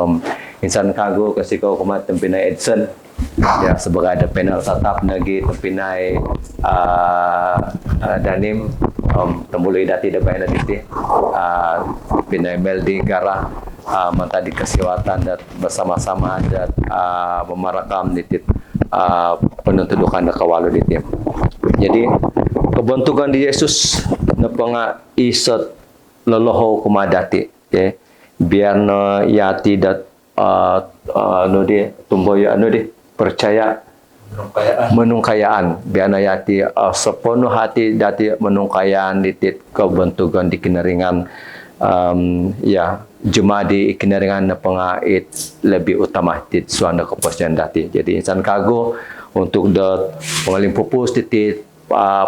insan kagu kesiko kumat tempinai Edson ya sebagai ada panel tetap nagi tempinai danim tembului dati da bayna diti pinai meldi garah manta di kesiwatan dat bersama-sama dat memarakam ditit penuntudukan da kawalu ditim. Jadi kebentukan di Yesus na panga isot loloho kumadati okay? Biar na yati dat tumboy percaya menungkayaan biar na yati sepenuh hati dati menungkayaan ditit kebentukan di kinaringan ya jumadi kinaringan na pangait lebih utama tit suanda keposyan dati. Jadi insan kago untuk dat pengalim pupus titit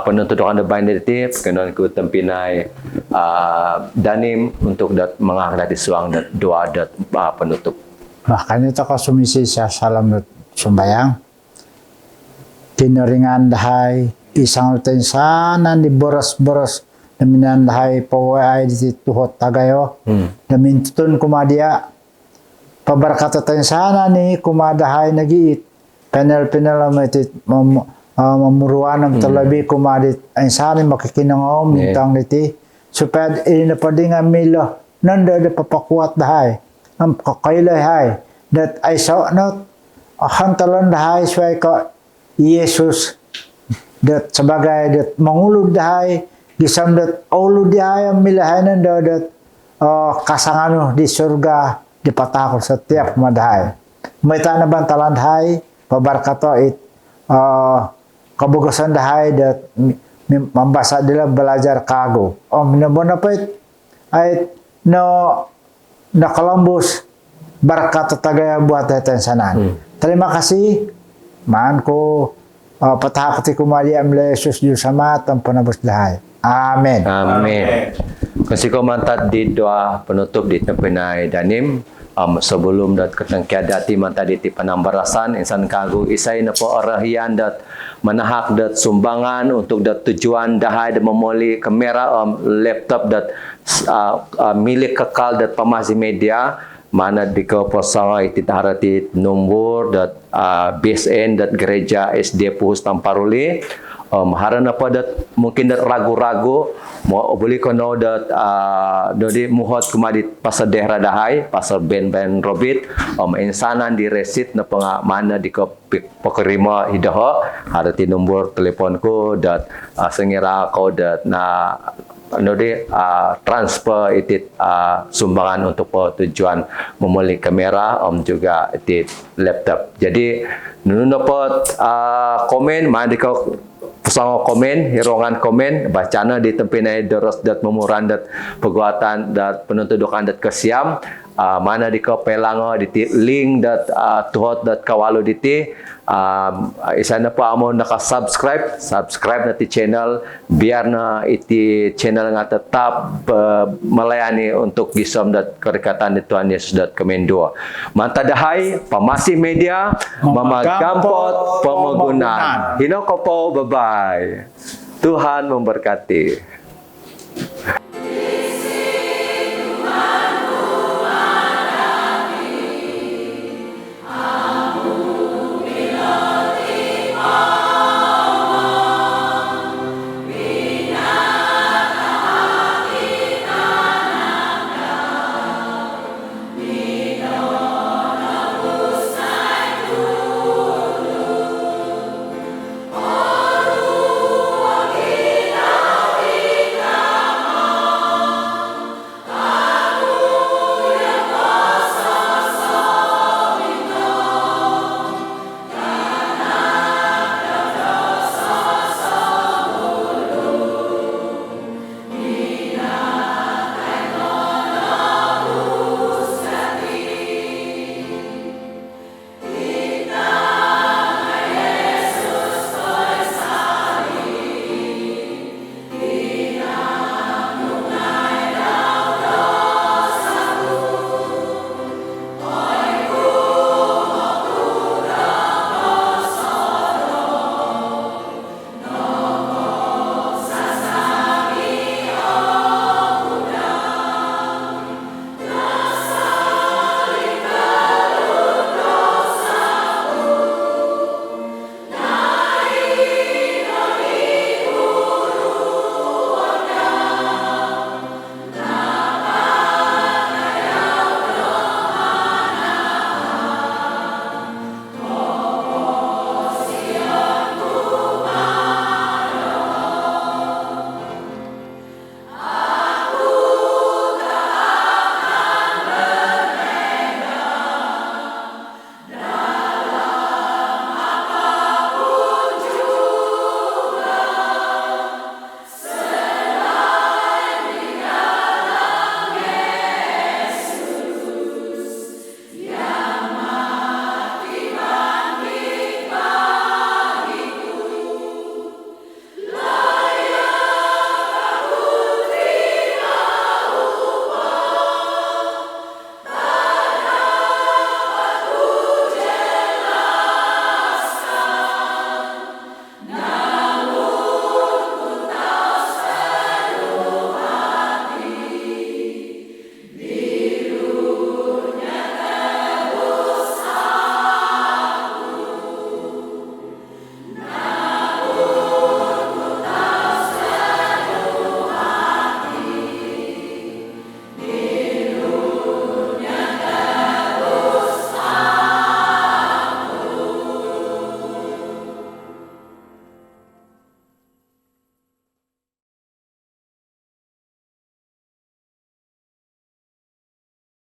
penuntudukan da bain dati kenon ku tempinai danim untuk dat mangak dati suang dat doa dat penutup. Makanya itu kalau sumisi sa salam sumbayang kinaringan dahay isang tensanan di boros-boros daminan dahay pawai di tuhot tagayo damintun kumadia pabarkata tensana ni kumadahay nagiit penel-penel amatit mamuruan ng talabi kumadit ay sani makikinangom nitang niti supaya inapadingan milo nanda da papakuat dahay ang kakailay hay dat ay sa not hantalan dahay suay ka Yesus dat sebagai dat mangulog dahay gisam dat aulu diayam milahanan daw dat kasangano di surga di patakol sa tiap madahay. May tanaban talandhay pabarkato it kabugasan dahay dat mambasa dila belajar kago. Minabona pa it ay no nakalambos barkato tagaya buat sanan. Terima kasih maan ko patakoti kumali amle Yesus Diyos sama at ang panabos dahay. Amen. Amin. Kasi ko mantat di doa penutup di tempinai danim sebelum dat ketengkiadati man tadi ti penambarasan insan kagu isay na po arahian dat manahak dat sumbangan untuk dat tujuan dahay dat memoli kamera laptop dat milik kekal dat pamasi media mana di ko pasawa iti tarati nombor dat BSN dat gereja SD Puhus Tamparuli harana pa dat mungkin dat ragu-ragu mo boleh kono dat dodi muhot kumadit pasal daerah dahay pasal ben robit insanan di resit na mana di ko pekerima hidaho harati nombor teleponku dat sengira ko dat na dodi transfer itit sumbangan untuk tujuan memulih kamera juga itit laptop. Jadi nunu dapat komen mana di ko pasang komen, hirongan komen, bacana di tempinai doros dat memuran dat perbuatan dat penuntudukan dat kesiam, mana di ko pelango di link dat tuhot dat kawalu di ti, isana pa amo naka-subscribe na ti channel biar na iti channel nga tetap melayani untuk gisom dat kerekatan di Tuhan Yesus dat Kemendua. Mantadahay pamasi media mamagampot pemagunaan. Hino ko po, bye-bye. Tuhan memberkati.